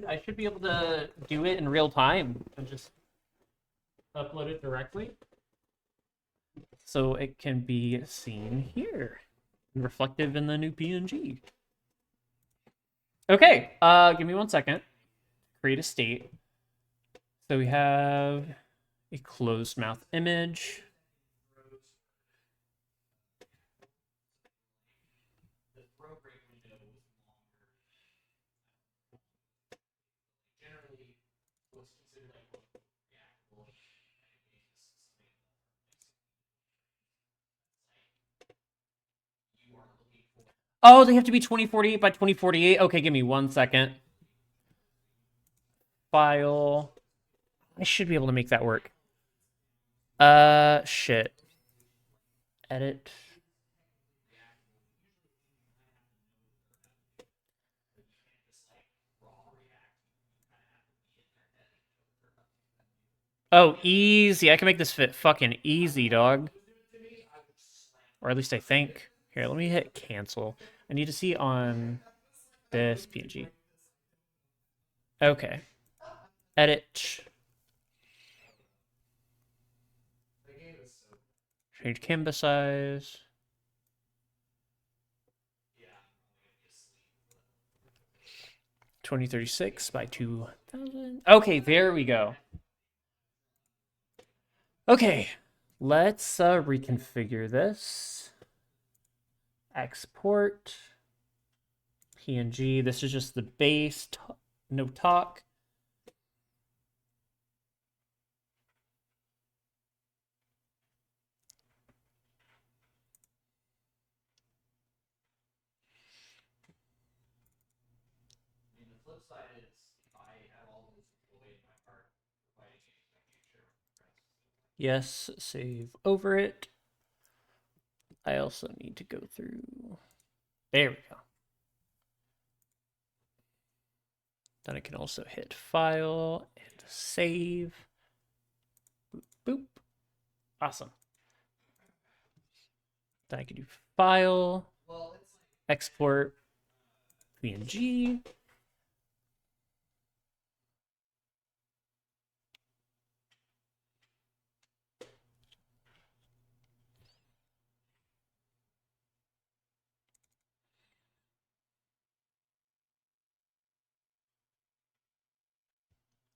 I should be able to do it in real time and just upload it directly. So it can be seen here, reflective in the new PNG. Okay, give me 1 second. Create a state. So we have a closed mouth image. Oh, they have to be 2048 by 2048. Okay, give me 1 second. File. I should be able to make that work. Shit. Edit. Oh, easy. I can make this fit fucking easy, dog. Or at least I think. Here, let me hit cancel. I need to see on this PNG. Okay. Edit. Change canvas size. $2036 by 2000. Okay, there we go. Okay, let's reconfigure this. Export PNG. This is just the base, no talk. Yes, save over it. I also need to go through. There we go. Then I can also hit file and save. Boop, boop. Awesome. Then I can do file, export, PNG.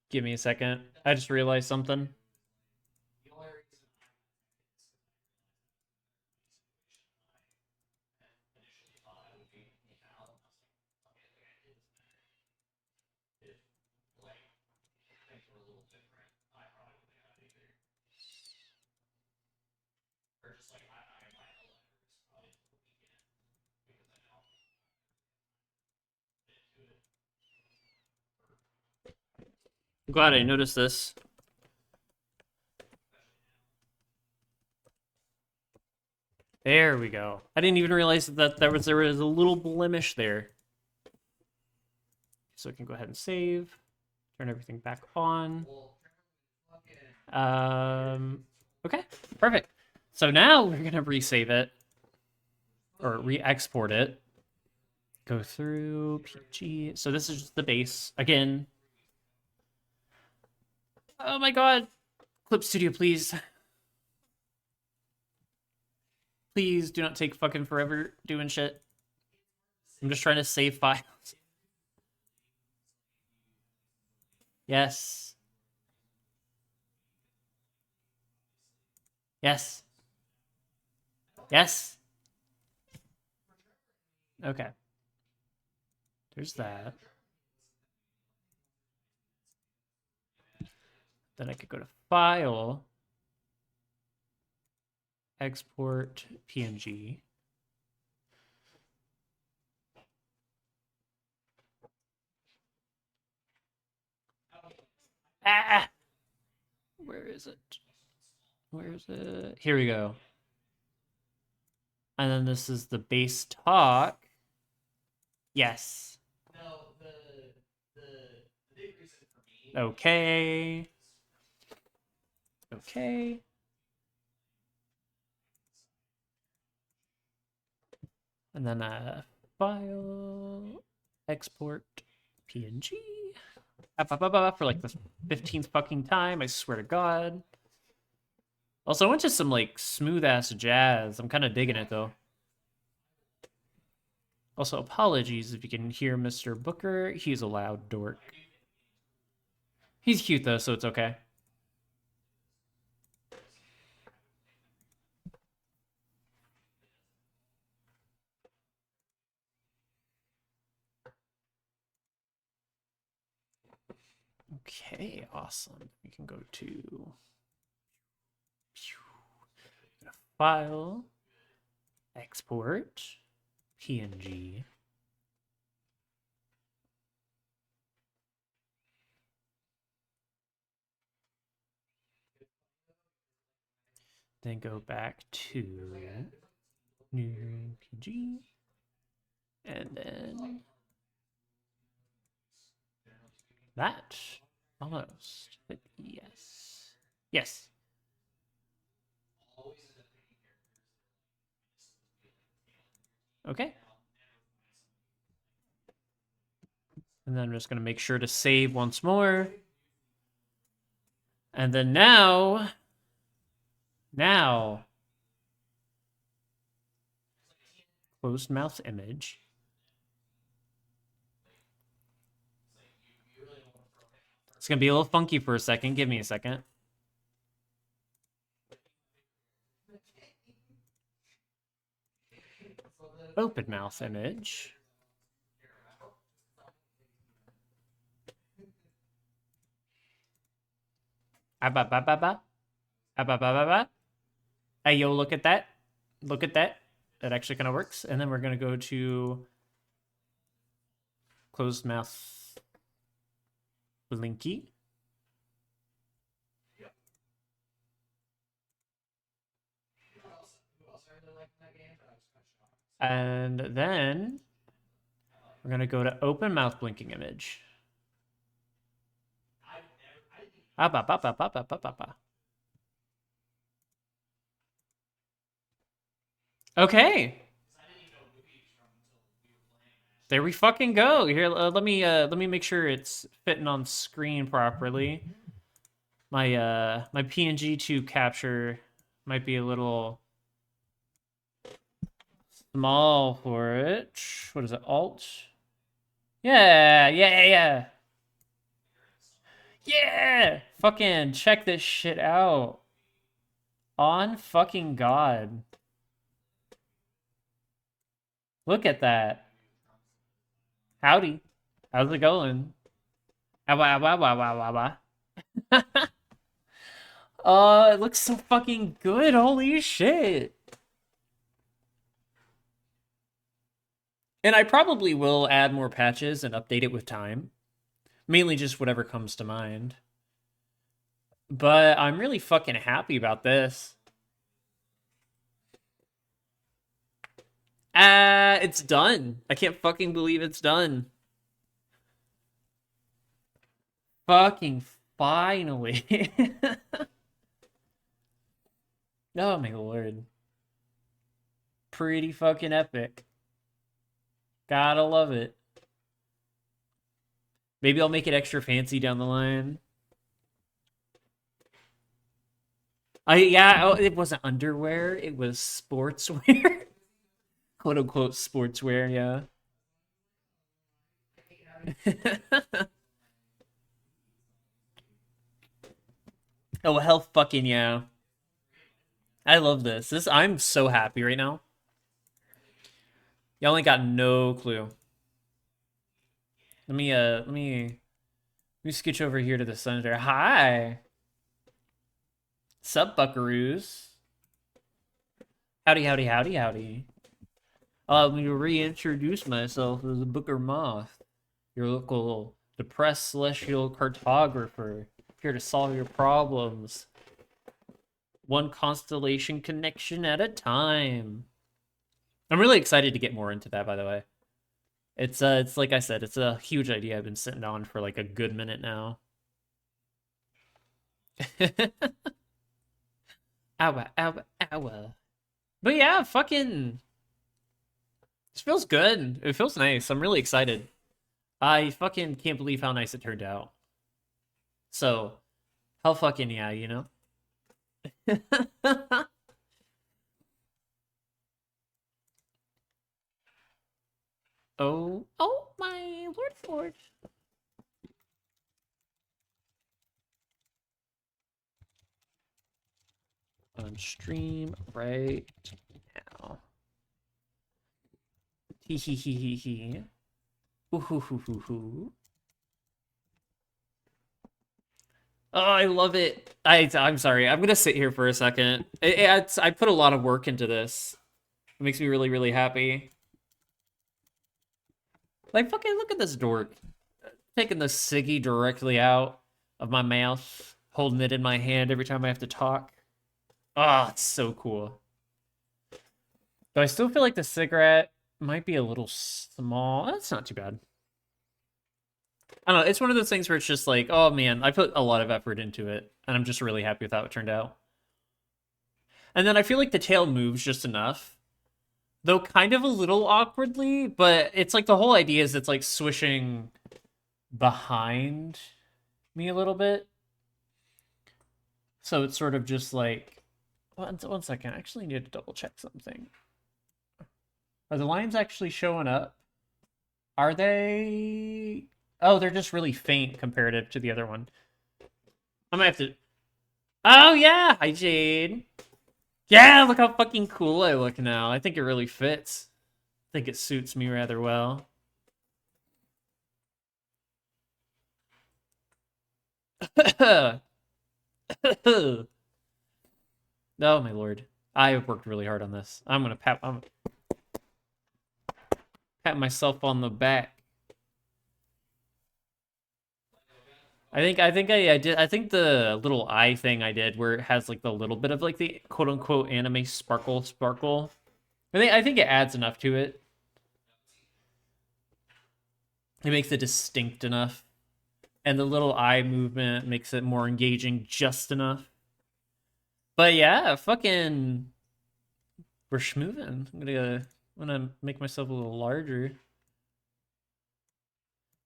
Give me a second. I just realized something. I'm glad I noticed this. There we go. I didn't even realize that there was a little blemish there. So I can go ahead and save. Turn everything back on. Okay, perfect. So now we're gonna resave it or re-export it. Go through PNG. So this is just the base again. Oh my god, Clip Studio, please. Please do not take fucking forever doing shit. I'm just trying to save files. Yes. Yes. Yes. Okay. There's that. Then I could go to File, Export PNG. Ah! Where is it? Where is it? Here we go. And then this is the base talk. Yes. Okay. Okay. And then file, export PNG. For like the 15th fucking time, I swear to God. Also, I went to some like smooth ass jazz. I'm kind of digging it though. Also, apologies if you can hear Mr. Booker. He's a loud dork. He's cute though, so it's okay. Okay, awesome. We can go to file, export, PNG. Then go back to new PNG. And then that. Almost. But yes. Yes. Okay. And then I'm just going to make sure to save once more. And then now, closed mouth image. It's going to be a little funky for a second. Give me a second. Open mouth image. Hey, yo, look at that. Look at that. That actually kind of works. And then we're going to go to closed mouth blinky. And then we're going to go to open mouth blinking image. Okay. There we fucking go. Here, let me make sure it's fitting on screen properly. My PNG to capture might be a little small for it. What is it? Alt? Yeah, yeah, yeah. Yeah! Fucking check this shit out. On fucking God. Look at that. Howdy. How's it going? It looks so fucking good. Holy shit. And I probably will add more patches and update it with time. Mainly just whatever comes to mind. But I'm really fucking happy about this. It's done. I can't fucking believe it's done. Fucking finally. Oh my lord. Pretty fucking epic. Gotta love it. Maybe I'll make it extra fancy down the line. It wasn't underwear, it was sportswear. Quote unquote sportswear, yeah. Oh hell fucking yeah. I love this. I'm so happy right now. Y'all ain't got no clue. Let me scooch over here to the center. Hi. Sup, buckaroos? Howdy, howdy, howdy, howdy. Allow me to reintroduce myself as BookerMoth, your local depressed celestial cartographer, here to solve your problems. One constellation connection at a time. I'm really excited to get more into that, by the way. It's like I said, it's a huge idea I've been sitting on for like a good minute now. Ow, ow, ow. But yeah, fucking... This feels good. It feels nice. I'm really excited. I fucking can't believe how nice it turned out. So, hell fucking yeah, you know? Oh my lord. On stream right now. Hee hee hee hee hee. Ooh hoo hoo hoo hoo. Oh, I love it. I'm sorry. I'm gonna sit here for a second. I put a lot of work into this. It makes me really, really happy. Like, fucking look at this dork. Taking the ciggy directly out of my mouth, holding it in my hand every time I have to talk. Ah, it's so cool. Though I still feel like the cigarette might be a little small. That's not too bad. I don't know. It's one of those things where it's just like, oh man, I put a lot of effort into it, and I'm just really happy with how it turned out. And then I feel like the tail moves just enough, though kind of a little awkwardly, but it's like the whole idea is it's like swishing behind me a little bit. So it's sort of just like, one second, I actually need to double check something. Are the lines actually showing up? Are they? Oh, they're just really faint comparative to the other one. I might have to... Oh, yeah! Hi, Jade. Yeah, look how fucking cool I look now. I think it really fits. I think it suits me rather well. Oh, my lord. I have worked really hard on this. I'm gonna pat myself on the back. I think the little eye thing I did where it has like the little bit of like the quote unquote anime sparkle. I think it adds enough to it. It makes it distinct enough. And the little eye movement makes it more engaging just enough. But yeah, fucking... We're schmoving. I'm gonna make myself a little larger.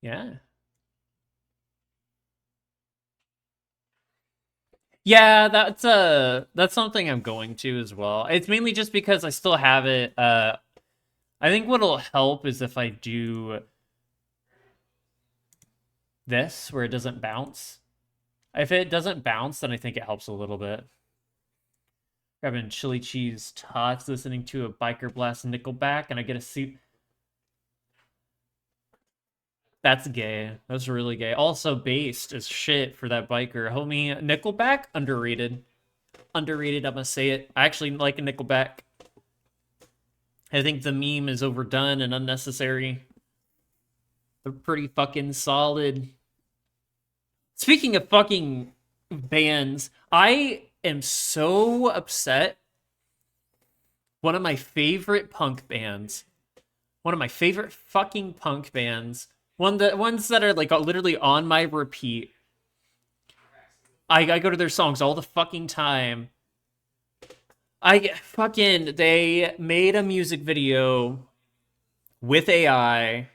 Yeah. Yeah, that's something I'm going to as well. It's mainly just because I still have it. I think what'll help is if I do this where it doesn't bounce. If it doesn't bounce, then I think it helps a little bit. Grabbing chili cheese tots, listening to a Biker Blast Nickelback, and I get a suit. That's gay. That's really gay. Also, based as shit for that biker. Homie, Nickelback, underrated. Underrated, I'm gonna say it. I actually like a Nickelback. I think the meme is overdone and unnecessary. They're pretty fucking solid. Speaking of fucking bands, I am so upset. One of my favorite punk bands. One of my favorite fucking punk bands. Ones that are like literally on my repeat. I go to their songs all the fucking time. They made a music video with AI,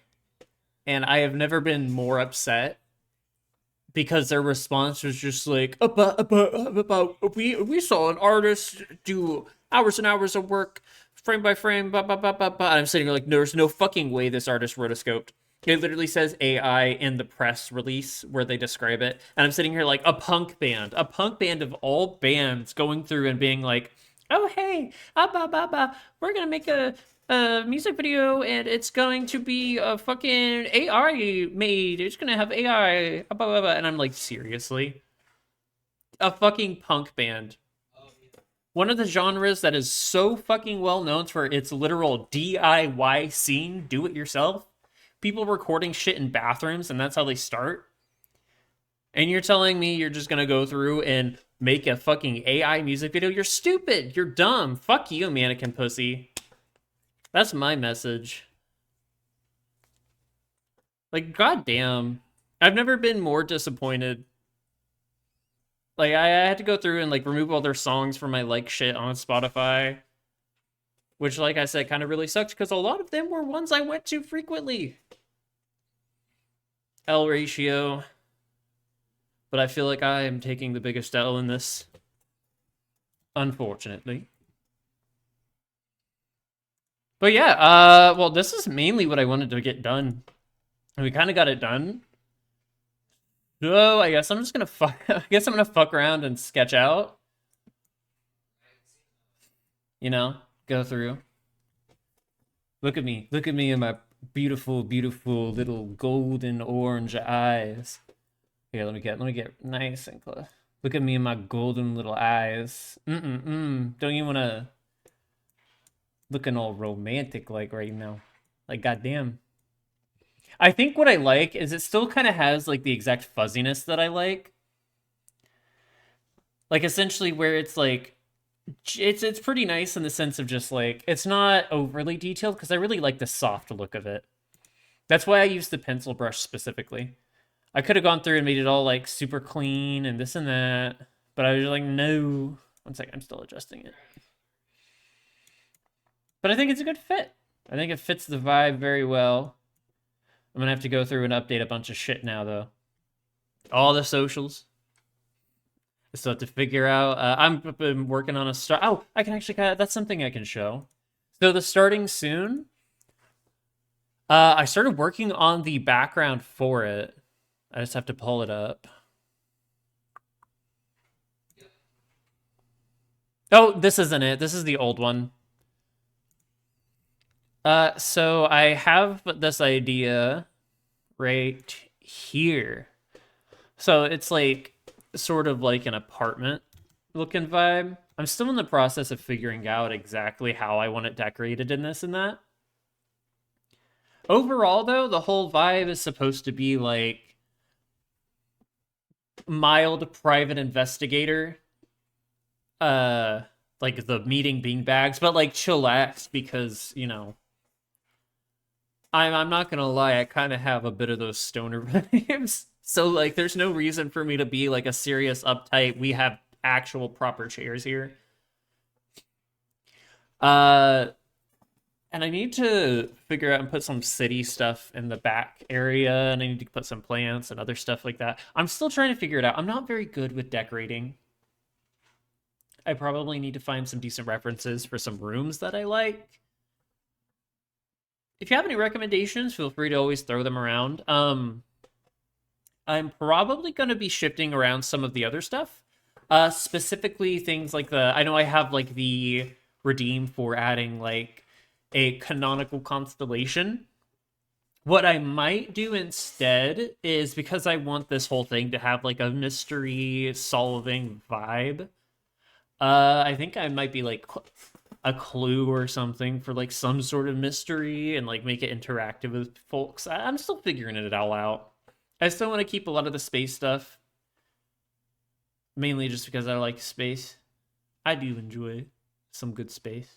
and I have never been more upset because their response was just like we saw an artist do hours and hours of work frame by frame, and I'm sitting here like, there's no fucking way this artist rotoscoped. It literally says AI in the press release where they describe it, and I'm sitting here like, a punk band of all bands going through and being like, oh hey, we're gonna make a music video and it's going to be a fucking AI made. It's gonna have AI, and I'm like, seriously? A fucking punk band. One of the genres that is so fucking well known for its literal DIY scene, do it yourself. People recording shit in bathrooms, and that's how they start. And you're telling me you're just gonna go through and make a fucking AI music video? You're stupid. You're dumb. Fuck you, mannequin pussy. That's my message. Like, goddamn. I've never been more disappointed. Like, I had to go through and, like, remove all their songs from my, like, shit on Spotify. Which, like I said, kind of really sucked because a lot of them were ones I went to frequently. L ratio. But I feel like I am taking the biggest L in this. Unfortunately. But yeah, well, this is mainly what I wanted to get done. We kind of got it done. So I guess I'm just gonna fuck around and sketch out. You know, go through. Look at me in my beautiful, beautiful little golden orange eyes. Here, let me get nice and close. Look at me in my golden little eyes. Don't you wanna looking all romantic like right now? Like, goddamn. I think what I like is it still kind of has like the exact fuzziness that I like. Like, essentially where it's like it's pretty nice in the sense of just like, it's not overly detailed because I really like the soft look of it. That's why I use the pencil brush specifically. I could have gone through and made it all like super clean and this and that, but I was like, no. One second, I'm still adjusting it. But I think it's a good fit. I think it fits the vibe very well. I'm gonna have to go through and update a bunch of shit now, though. All the socials. I still have to figure out. I've been working on a start. Oh, I can actually. That's something I can show. So the starting soon. I started working on the background for it. I just have to pull it up. Oh, this isn't it. This is the old one. So I have this idea right here. So it's like sort of like an apartment looking vibe. I'm still in the process of figuring out exactly how I want it decorated in this and that. Overall, though, the whole vibe is supposed to be like mild private investigator. like the meeting beanbags, but like chillax because, you know, I'm not gonna lie, I kind of have a bit of those stoner vibes. So like, there's no reason for me to be like a serious uptight. We have actual proper chairs here. Uh, and I need to figure out and put some city stuff in the back area, and I need to put some plants and other stuff like that. I'm still trying to figure it out. I'm not very good with decorating. I probably need to find some decent references for some rooms that I like. If you have any recommendations, feel free to always throw them around. I'm probably going to be shifting around some of the other stuff. Specifically things like I know I have like the redeem for adding like a canonical constellation. What I might do instead is, because I want this whole thing to have like a mystery solving vibe, I think I might be like a clue or something for like some sort of mystery and like make it interactive with folks. I'm still figuring it all out. I still want to keep a lot of the space stuff, mainly just because I like space. I do enjoy some good space.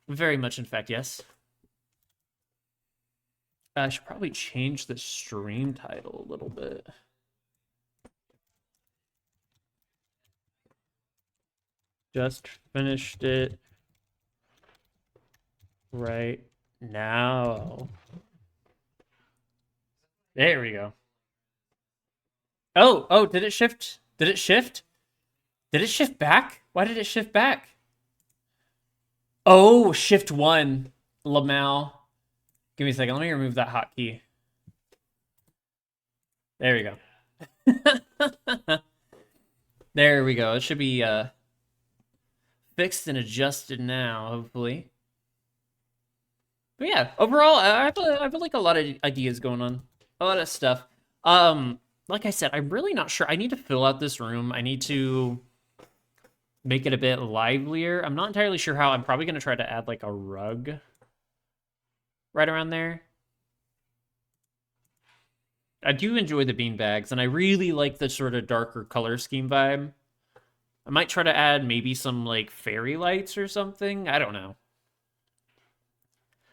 Very much, in fact, yes. I should probably change the stream title a little bit. Just finished it right now. There we go. Oh, did it shift? Did it shift? Did it shift back? Why did it shift back? Oh, shift 1. Lamau. Give me a second. Let me remove that hotkey. There we go. There we go. It should be fixed and adjusted now, hopefully. But yeah, overall, I have like a lot of ideas going on. A lot of stuff. Like I said, I'm really not sure. I need to fill out this room. I need to make it a bit livelier. I'm not entirely sure how. I'm probably going to try to add like a rug right around there. I do enjoy the beanbags, and I really like the sort of darker color scheme vibe. I might try to add maybe some like fairy lights or something. I don't know.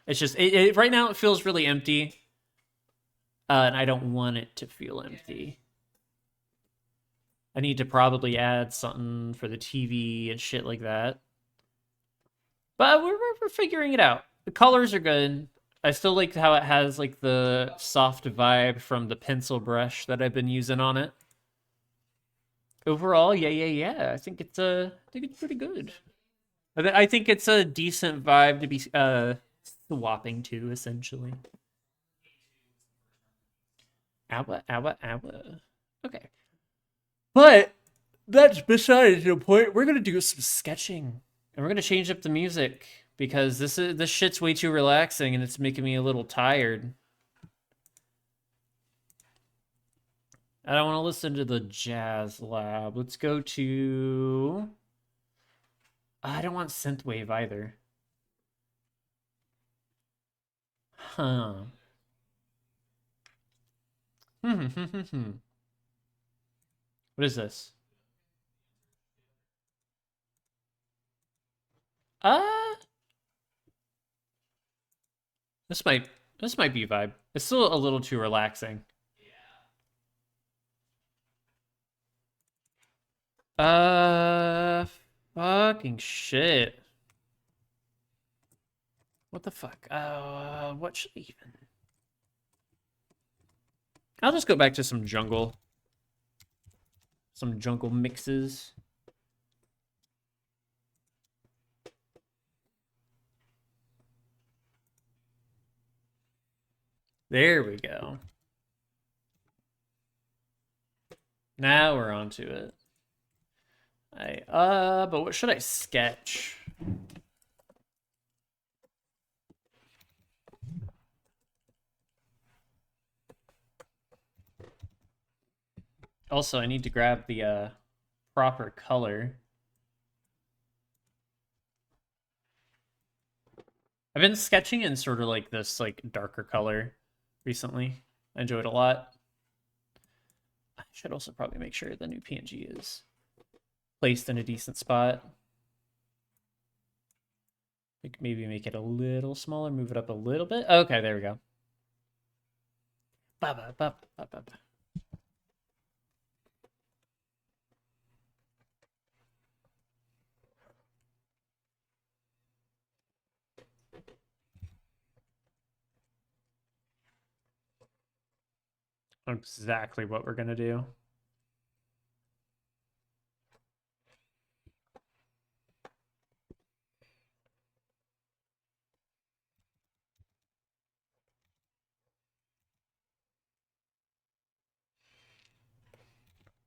It's just right now it feels really empty, and I don't want it to feel empty. I need to probably add something for the TV and shit like that. But we're figuring it out. The colors are good. I still like how it has like the soft vibe from the pencil brush that I've been using on it. Overall, yeah. I think it's pretty good. I think it's a decent vibe to be swapping to, essentially. Owa. Okay. But that's besides the point. We're gonna do some sketching, and we're gonna change up the music because this shit's way too relaxing, and it's making me a little tired. I don't want to listen to the jazz lab. Let's go to. I don't want synthwave either. Huh. What is this? Uh, this might be a vibe. It's still a little too relaxing. Uh, fucking shit. What the fuck? What should I even? I'll just go back to some jungle. Some jungle mixes. There we go. Now we're onto it. But what should I sketch? Also, I need to grab the proper color. I've been sketching in sort of like this like darker color recently. I enjoyed it a lot. I should also probably make sure the new PNG is placed in a decent spot. Maybe make it a little smaller, move it up a little bit. Okay, there we go. Ba, ba, ba, ba, ba, ba. Exactly what we're gonna do.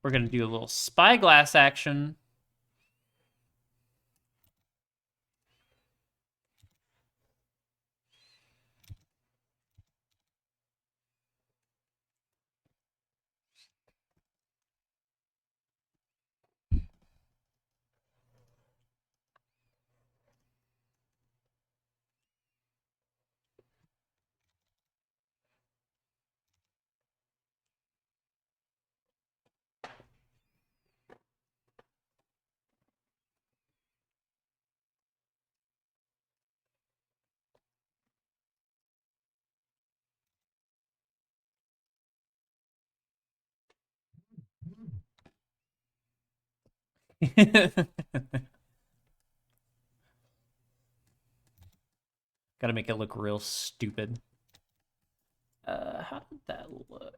We're gonna do a little spyglass action. Gotta make it look real stupid. How did that look?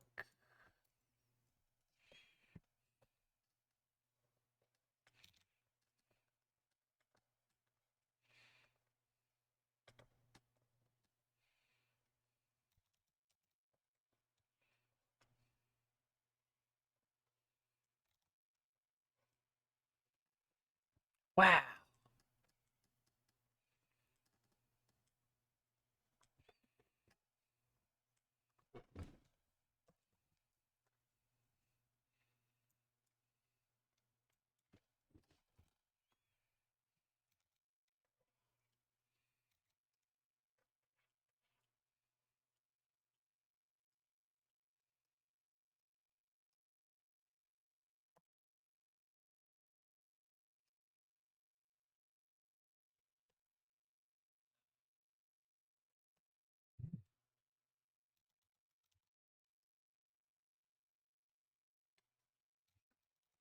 Wow.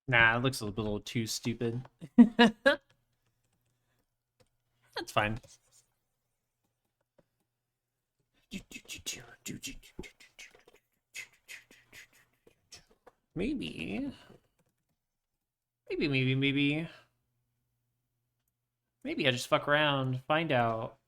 Nah, it looks a little too stupid. That's fine. Maybe. Maybe I just fuck around, find out.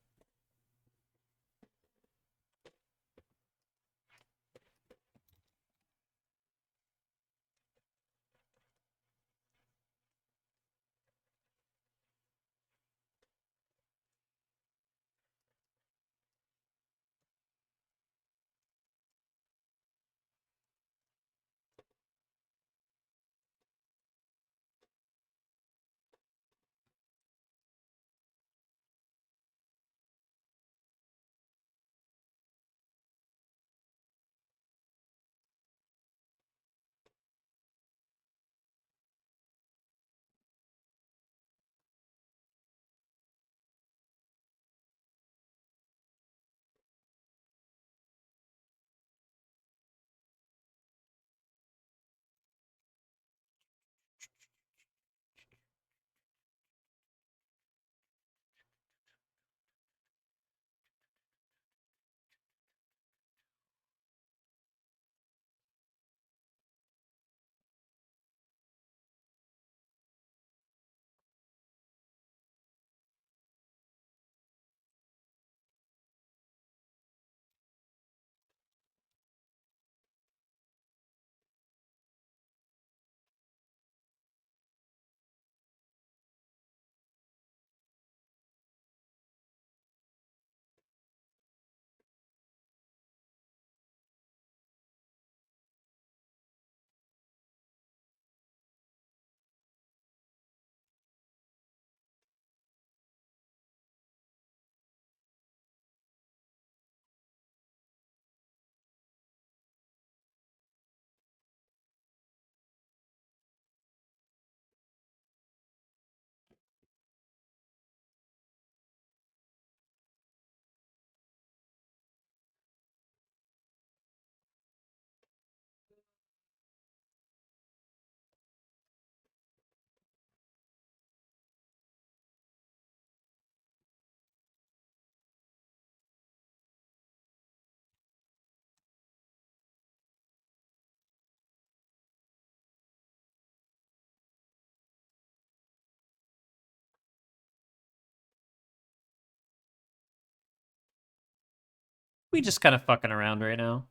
We just kind of fucking around right now.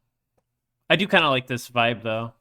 I do kind of like this vibe though.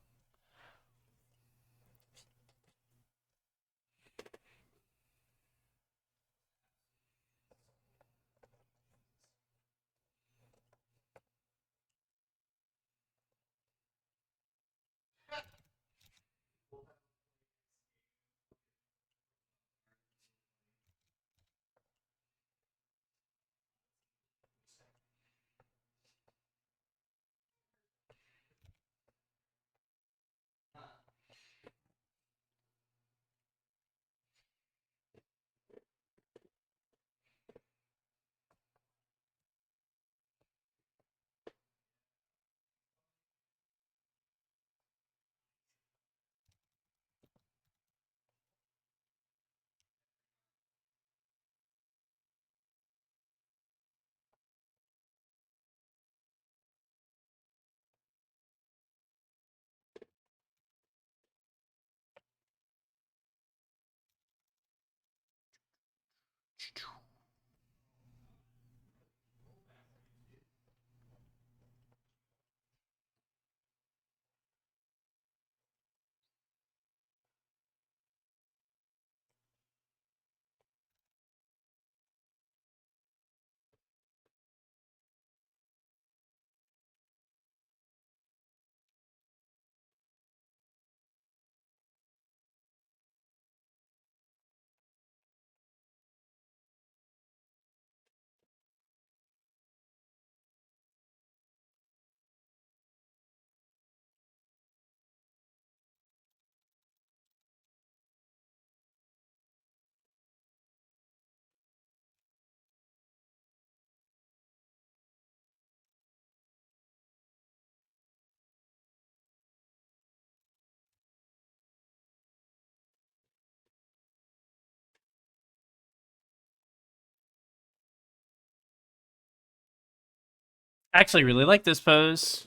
I actually really like this pose.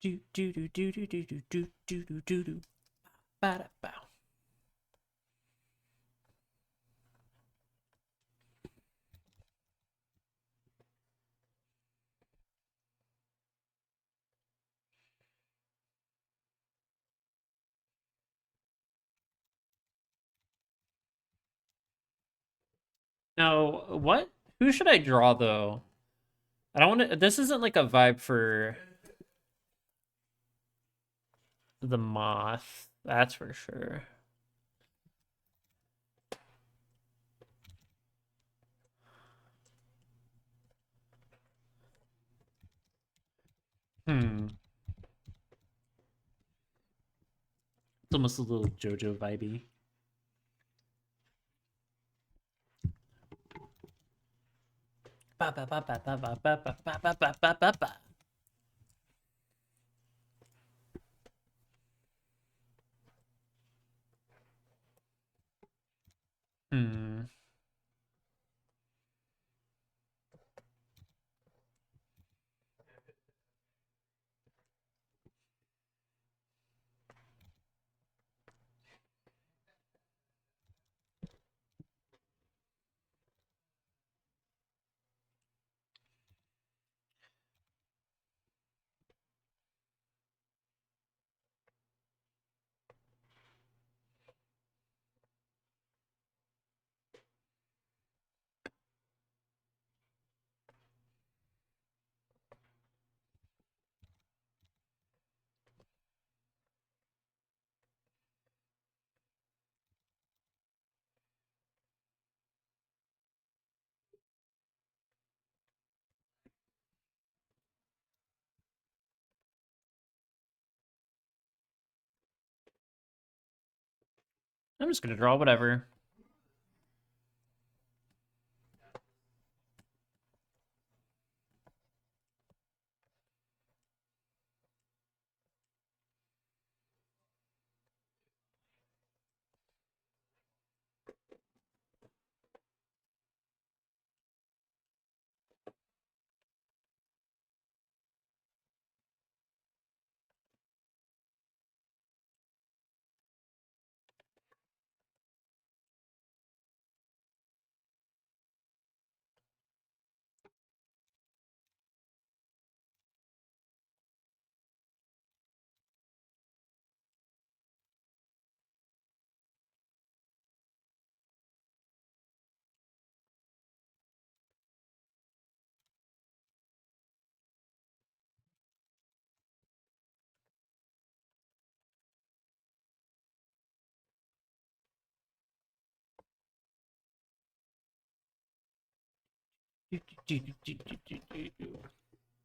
Do do do do do do do do do do do do. Ba da bow. Now, what? Who should I draw though? I don't want to. This isn't like a vibe for the moth. That's for sure. Hmm. It's almost a little JoJo vibey. Ba ba ba ba ba ba ba ba ba ba ba ba ba. Hmm. I'm just gonna draw whatever.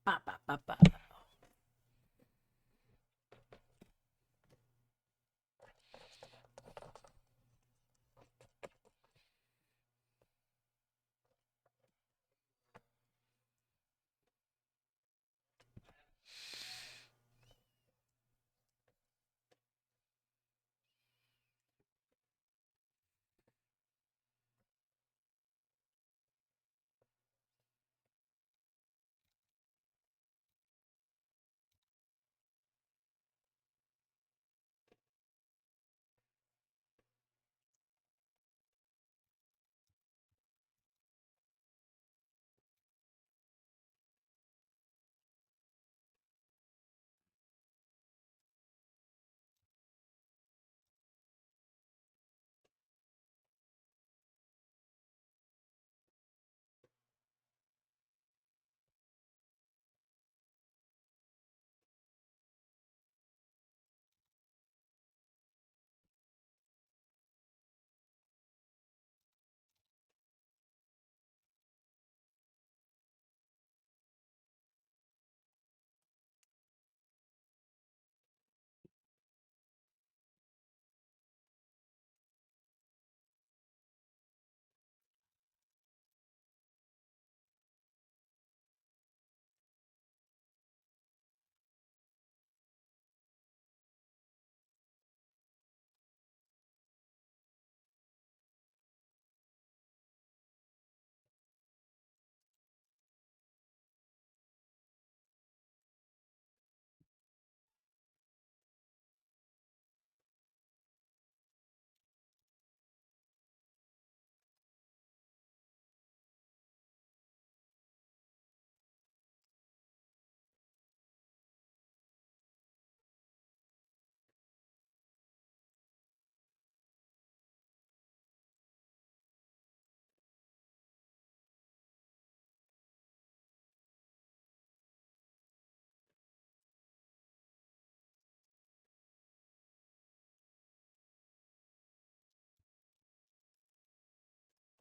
Ba, ba, ba, ba.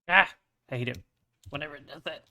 Ah, I hate it whenever it does that.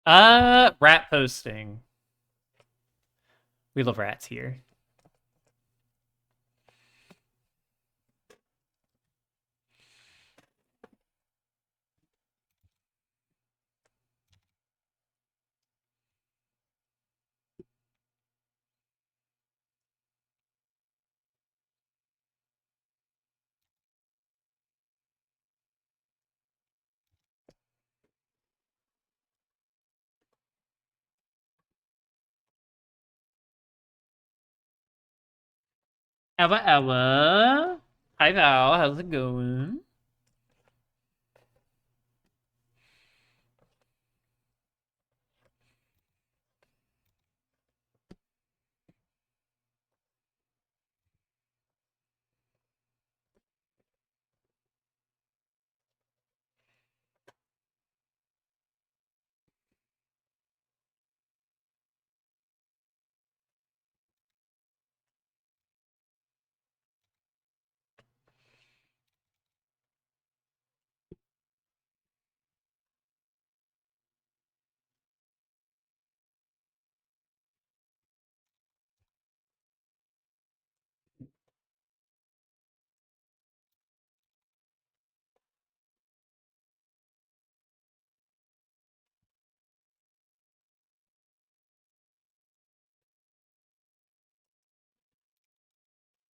Rat posting. We love rats here. Ella, Ella. Hi, Val. How's it going?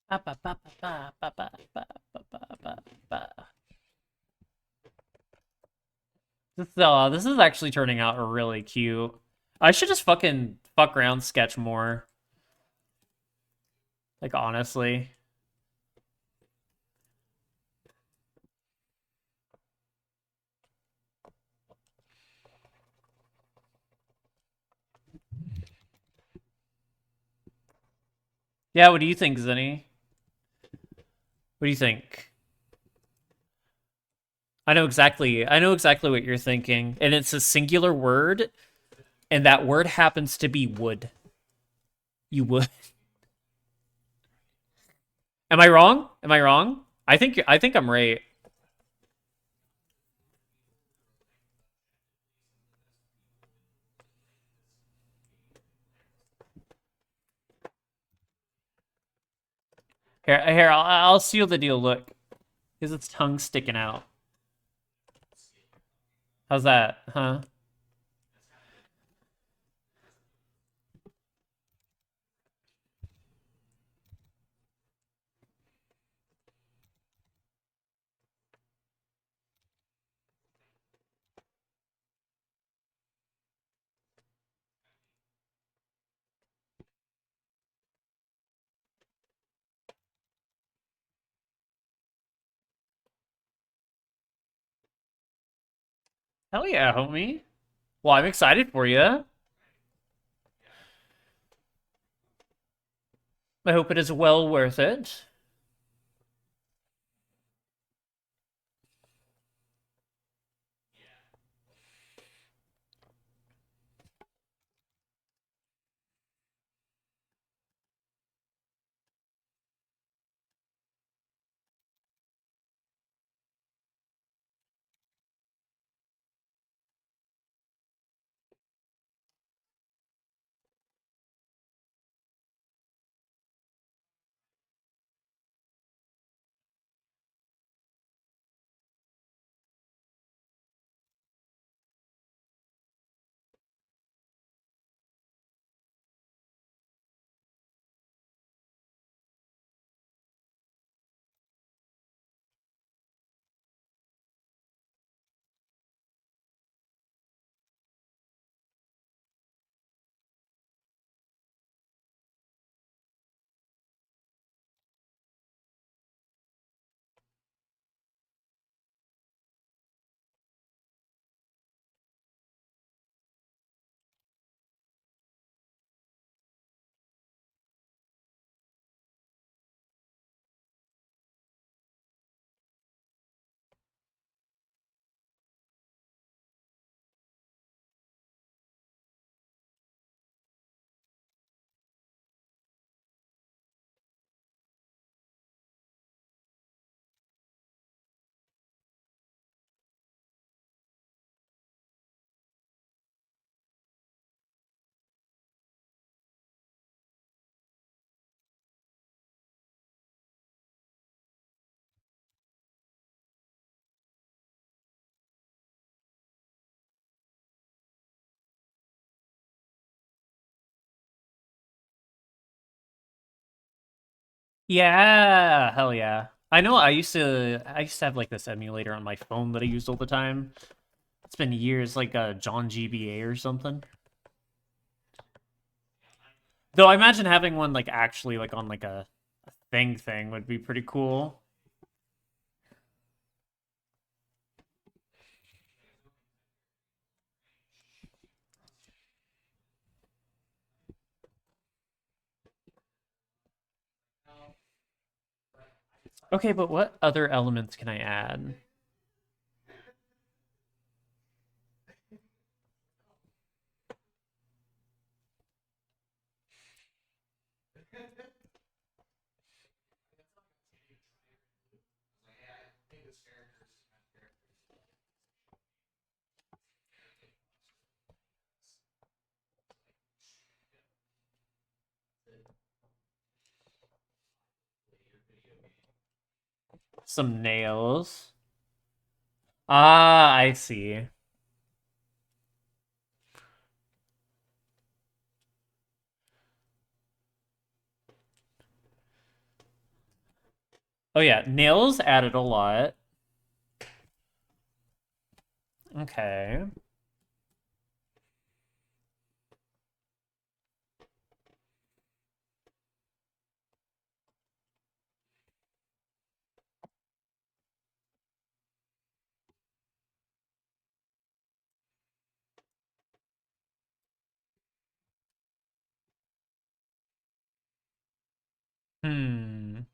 Ba, ba, ba, ba, ba, ba, ba, ba, ba, ba, ba. This is actually turning out really cute. I should just fucking fuck around sketch more. Like, honestly. Yeah, what do you think, Zinni? What do you think? I know exactly what you're thinking. And it's a singular word, and that word happens to be wood. You would. Am I wrong? Am I wrong? I think I'm right. Here, I'll seal the deal. Look, is its tongue sticking out? How's that, huh? Hell yeah, homie. Well, I'm excited for you. I hope it is well worth it. Yeah, hell yeah. I know I used to have like this emulator on my phone that I used all the time. It's been years, like John GBA or something. Though I imagine having one like actually like on like a thing would be pretty cool. Okay, but what other elements can I add? Some nails. Ah, I see. Oh yeah, nails added a lot. Okay. Hmm.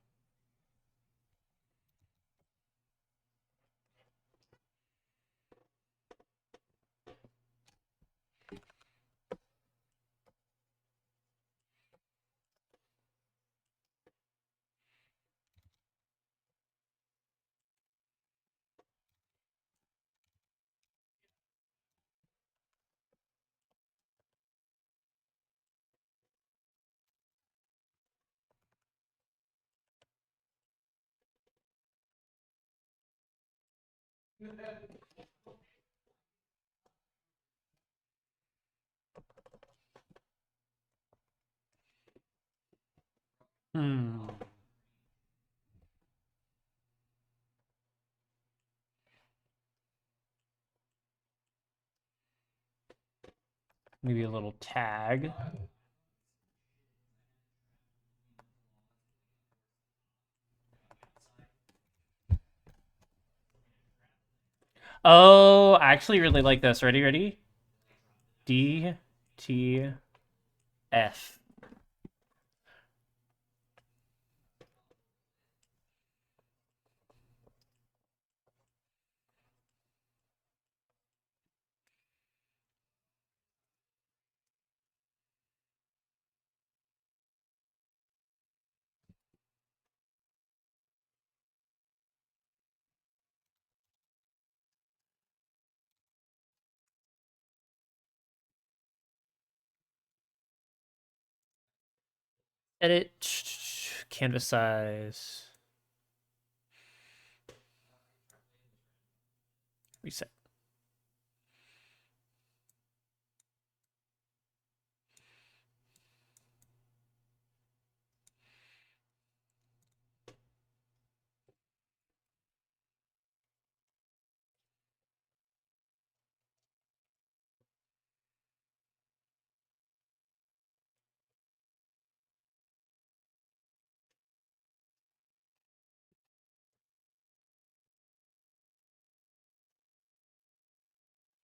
Hmm. Maybe a little tag. Oh, I actually really like this. Ready, ready? D T F. Edit. Canvas size. Reset.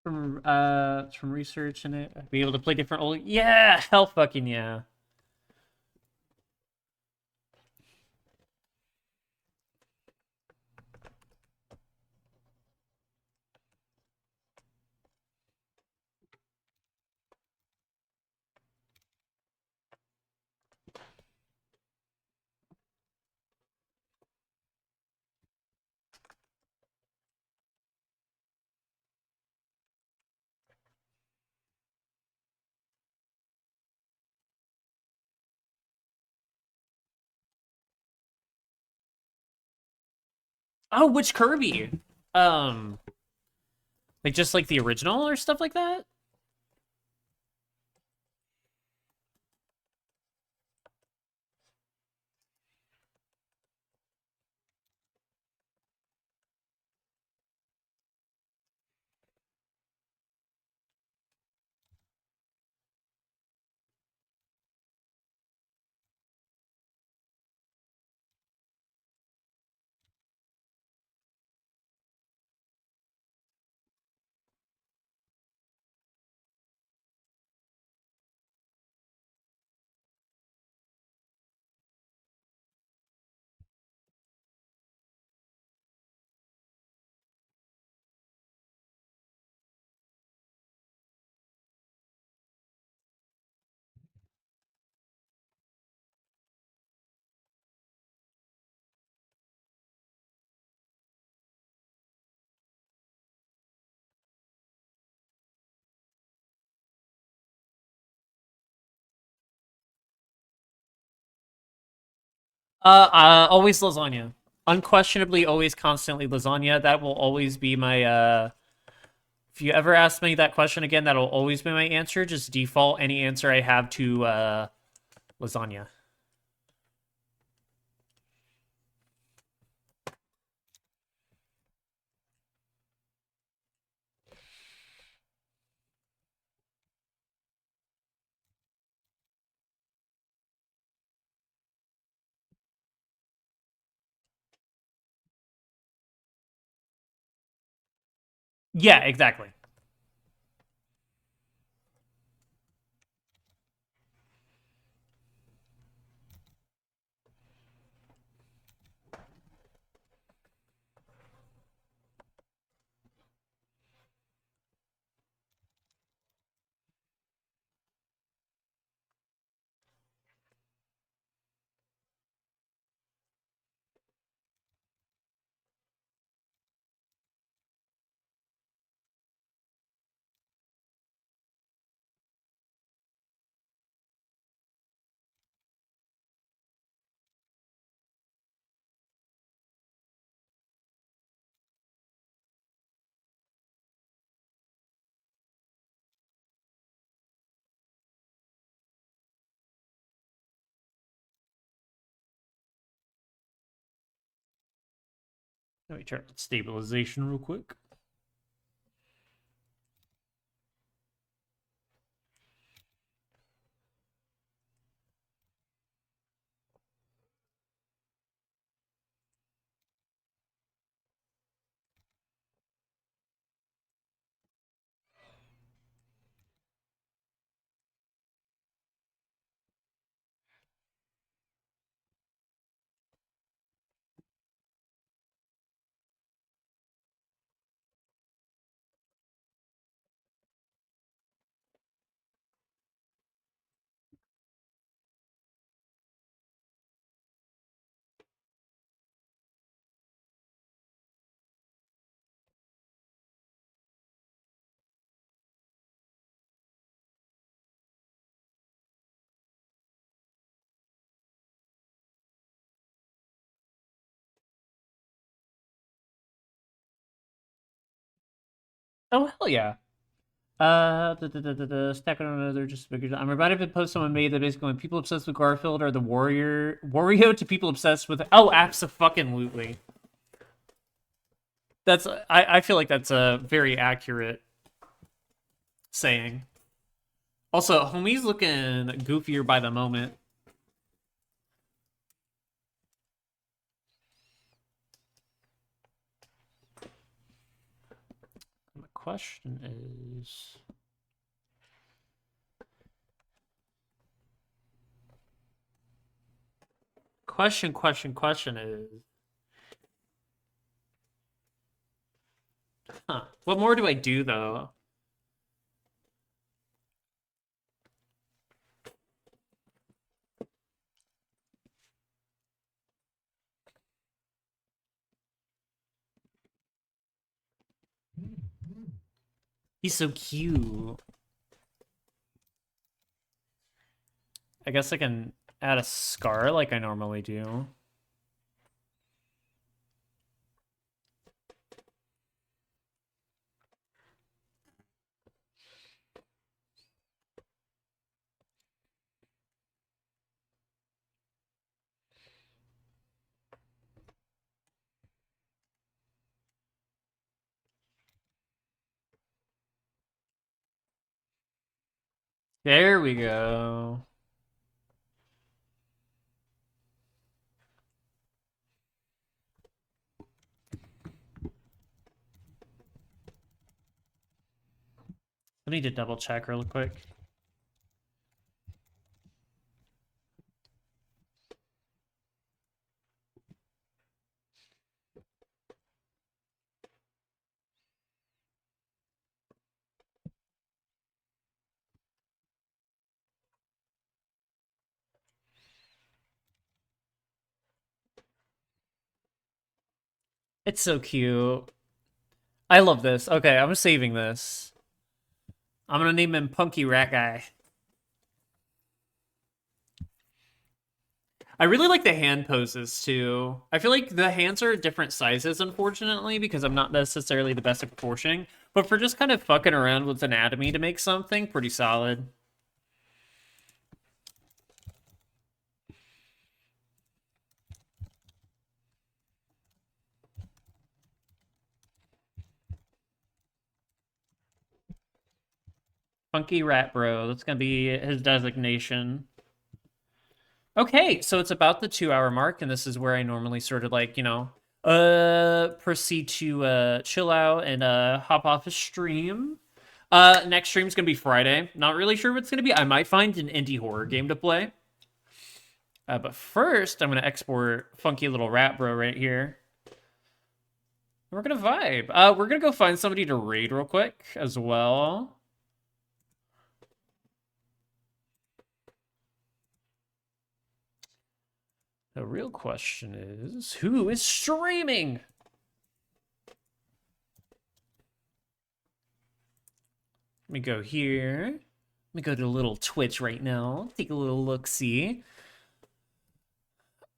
From research in it, be able to play different old. Yeah, hell fucking yeah. Oh, which Kirby? Um, like just like the original or stuff like that. Always lasagna. Unquestionably, always, constantly lasagna. That will always be my. If you ever ask me that question again, that'll always be my answer. Just default any answer I have to lasagna. Yeah, exactly. Let me turn on stabilization real quick. Oh hell yeah. Stack on another just bigger. I'm reminded of a post someone made that basically when people obsessed with Garfield are the Wario to people obsessed with. Oh, abso-fucking-lutely. That's I feel like that's a very accurate saying. Also, homie's looking goofier by the moment. The question is. Question is. Huh. What more do I do, though? He's so cute. I guess I can add a scar like I normally do. There we go. I need to double check real quick. It's so cute. I love this. Okay, I'm saving this. I'm gonna name him Punky Rat Guy. I really like the hand poses too. I feel like the hands are different sizes, unfortunately, because I'm not necessarily the best at proportioning. But for just kind of fucking around with anatomy to make something, pretty solid. Funky Rat Bro. That's gonna be his designation. Okay, so it's about the 2 hour mark, and this is where I normally sort of like, proceed to chill out and hop off a stream. Next stream's gonna be Friday. Not really sure what it's gonna be. I might find an indie horror game to play. But first, I'm gonna export Funky Little Rat Bro right here. We're gonna vibe. We're gonna go find somebody to raid real quick as well. The real question is, who is streaming? Let me go here. Let me go to a little Twitch right now. Take a little look-see.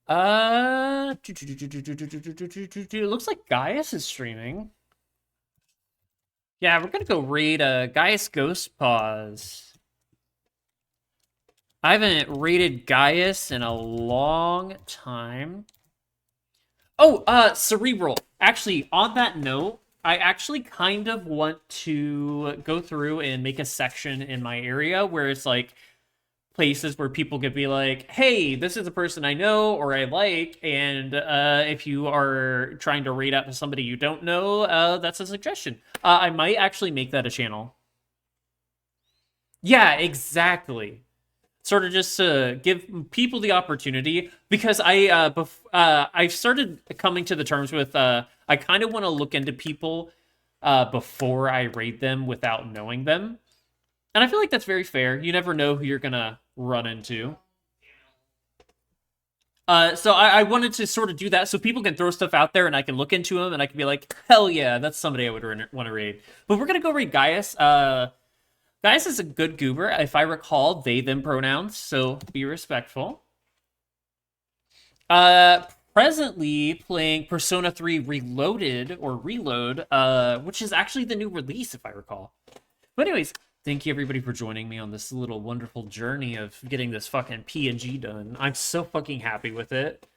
It looks like Gaius is streaming. Yeah, we're gonna go raid Gaius Ghost Paws. I haven't raided Gaius in a long time. Oh, Cerebral. Actually, on that note, I actually kind of want to go through and make a section in my area where it's like places where people could be like, hey, this is a person I know or I like, and if you are trying to raid out to somebody you don't know, that's a suggestion. I might actually make that a channel. Yeah, exactly. Sort of just to give people the opportunity, because I've started coming to the terms with I kind of want to look into people before I raid them without knowing them. And I feel like that's very fair. You never know who you're gonna run into. So I wanted to sort of do that so people can throw stuff out there and I can look into them and I can be like, hell yeah, that's somebody I would want to raid. But we're gonna go raid Gaius. Gaius is a good goober. If I recall, they, them pronouns, so be respectful. Presently playing Persona 3 Reloaded, or Reload, which is actually the new release, if I recall. But anyways, thank you everybody for joining me on this little wonderful journey of getting this fucking PNG done. I'm so fucking happy with it.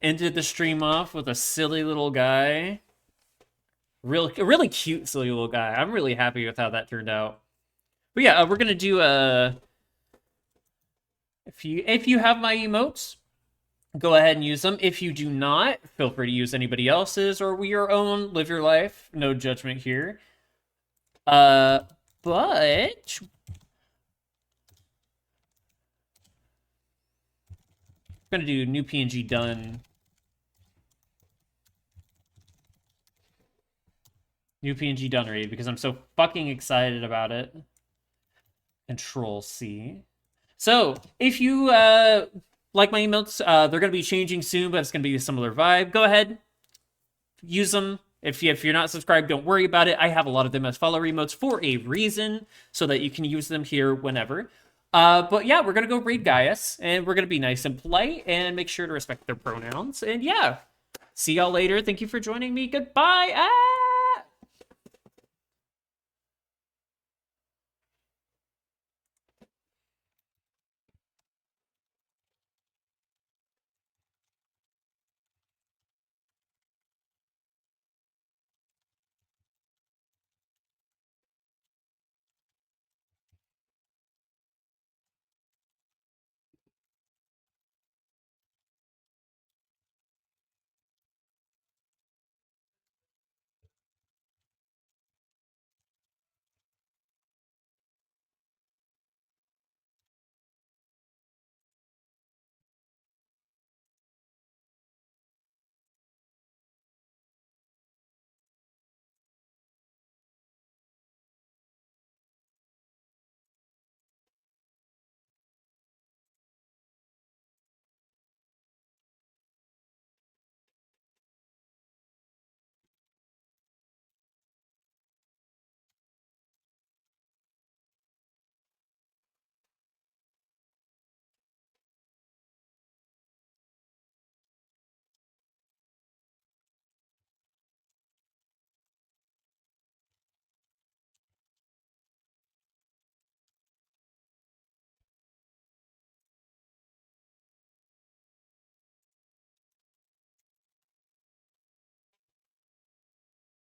Ended the stream off with a silly little guy. Really cute silly little guy. I'm really happy with how that turned out. But yeah, we're gonna do if you have my emotes, go ahead and use them. If you do not, feel free to use anybody else's or your own. Live your life. No judgment here. But I'm gonna do new PNG done. New PNG done raid because I'm so fucking excited about it. Control C. So, if you like my emotes, they're going to be changing soon, but it's going to be a similar vibe. Go ahead, use them. If you're not subscribed, don't worry about it. I have a lot of them as follower emotes for a reason, so that you can use them here whenever. But yeah, we're going to go raid Gaius, and we're going to be nice and polite, and make sure to respect their pronouns. And yeah, see y'all later. Thank you for joining me. Goodbye.